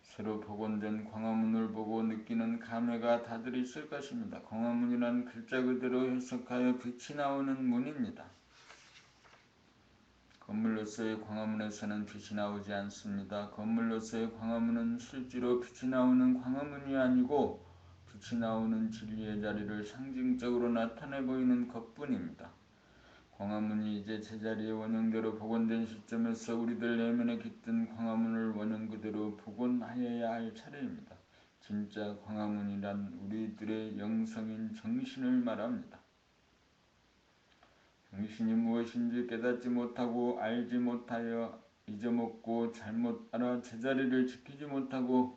새로 복원된 광화문을 보고 느끼는 감회가 다들 있을 것입니다. 광화문이란 글자 그대로 해석하여 빛이 나오는 문입니다. 건물로서의 광화문에서는 빛이 나오지 않습니다. 건물로서의 광화문은 실제로 빛이 나오는 광화문이 아니고 빛이 나오는 진리의 자리를 상징적으로 나타내 보이는 것뿐입니다. 광화문이 이제 제자리의 원형대로 복원된 시점에서 우리들 내면에 깃든 광화문을 원형 그대로 복원하여야 할 차례입니다. 진짜 광화문이란 우리들의 영성인 정신을 말합니다. 정신이 무엇인지 깨닫지 못하고 알지 못하여 잊어먹고 잘못 알아 제자리를 지키지 못하고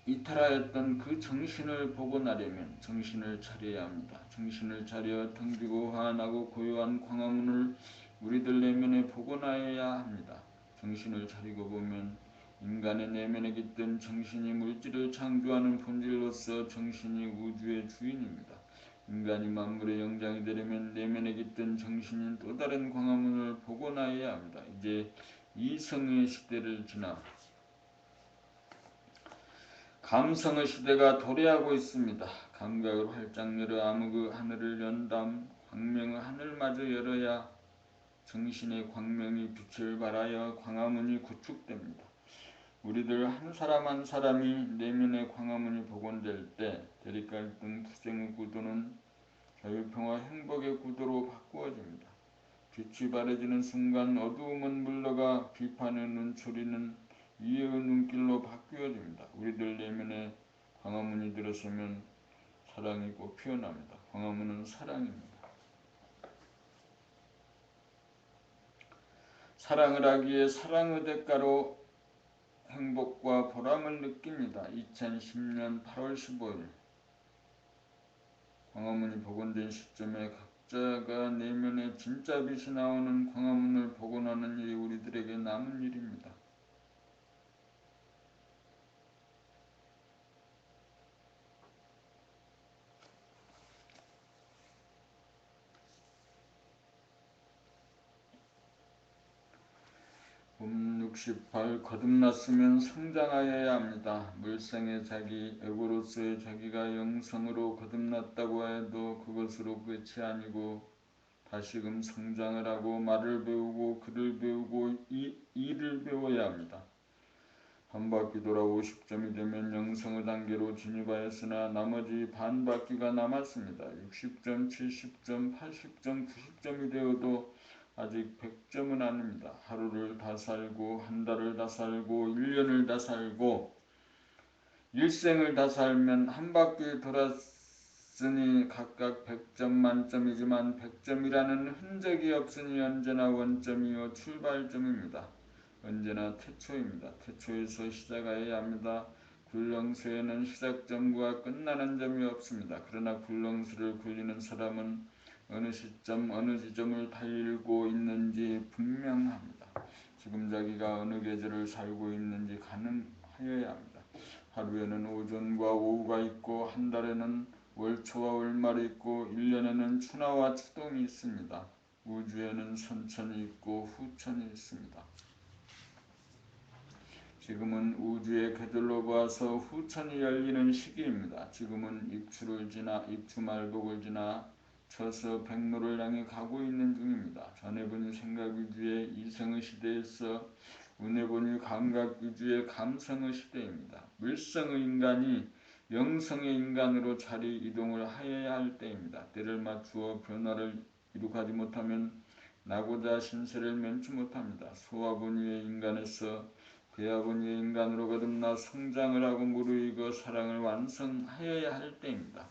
이탈하였던 그 정신을 복원하려면 정신을 차려야 합니다. 정신을 차려 텅비고 화나고 고요한 광화문을 우리들 내면에 복원하여야 합니다. 정신을 차리고 보면 인간의 내면에 깃든 정신이 물질을 창조하는 본질로서 정신이 우주의 주인입니다. 인간이 만물의 영장이 되려면 내면에 깃든 정신인 또 다른 광화문을 복원하여야 합니다. 이제 이성의 시대를 지나 감성의 시대가 도래하고 있습니다. 감각을 활짝 열어 암흑의 하늘을 연 다음 광명의 하늘마저 열어야 정신의 광명이 빛을 발하여 광화문이 구축됩니다. 우리들 한 사람 한 사람이 내면의 광화문이 복원될 때 대립갈등 투쟁의 구도는 자유평화 행복의 구도로 바꾸어집니다. 빛이 바래지는 순간 어두움은 물러가 비판의 눈초리는 이해의 눈길로 바뀌어집니다. 우리들 내면에 광화문이 들어서면 사랑이 꼭 피어납니다. 광화문은 사랑입니다. 사랑을 하기에 사랑의 대가로 행복과 보람을 느낍니다. 2010년 8월 15일 광화문이 복원된 시점에 각자가 내면에 진짜 빛이 나오는 광화문을 복원하는 일이 우리들에게 남은 일입니다. 봄 68 거듭났으면 성장하여야 합니다. 물생의 자기, 에고로서의 자기가 영성으로 거듭났다고 해도 그것으로 끝이 아니고 다시금 성장을 하고 말을 배우고 글을 배우고 일을 배워야 합니다. 한 바퀴 돌아 50점이 되면 영성의 단계로 진입하였으나 나머지 반 바퀴가 남았습니다. 60점, 70점, 80점, 90점이 되어도 아직 100점은 아닙니다. 하루를 다 살고 한 달을 다 살고 1년을 다 살고 일생을 다 살면 한 바퀴 돌았으니 각각 100점 만점이지만 100점이라는 흔적이 없으니 언제나 원점이요 출발점입니다. 언제나 태초입니다. 태초에서 시작하여야 합니다. 굴렁쇠에는 시작점과 끝나는 점이 없습니다. 그러나 굴렁쇠를 굴리는 사람은 어느 시점 어느 지점을 달리고 있는지 분명합니다. 지금 자기가 어느 계절을 살고 있는지 가늠하여야 합니다. 하루에는 오전과 오후가 있고 한 달에는 월초와 월말이 있고 1년에는春나와 추동이 있습니다. 우주에는 선천이 있고 후천이 있습니다. 지금은 우주의 궤들로 봐서 후천이 열리는 시기입니다. 지금은 입추말복을 지나 쳐서 백로를 향해 가고 있는 중입니다. 전해보니 생각 위주의 이성의 시대에서 운해보니 감각 위주의 감성의 시대입니다. 물성의 인간이 영성의 인간으로 자리 이동을 하여야 할 때입니다. 때를 맞추어 변화를 이룩하지 못하면 나고자 신세를 면치 못합니다. 소화분위의 인간에서 대화분위의 인간으로 거듭나 성장을 하고 무르익어 사랑을 완성하여야 할 때입니다.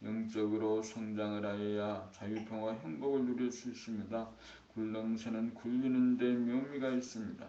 영적으로 성장을 하여야 자유평화 행복을 누릴 수 있습니다. 굴렁쇠는 굴리는 데 묘미가 있습니다.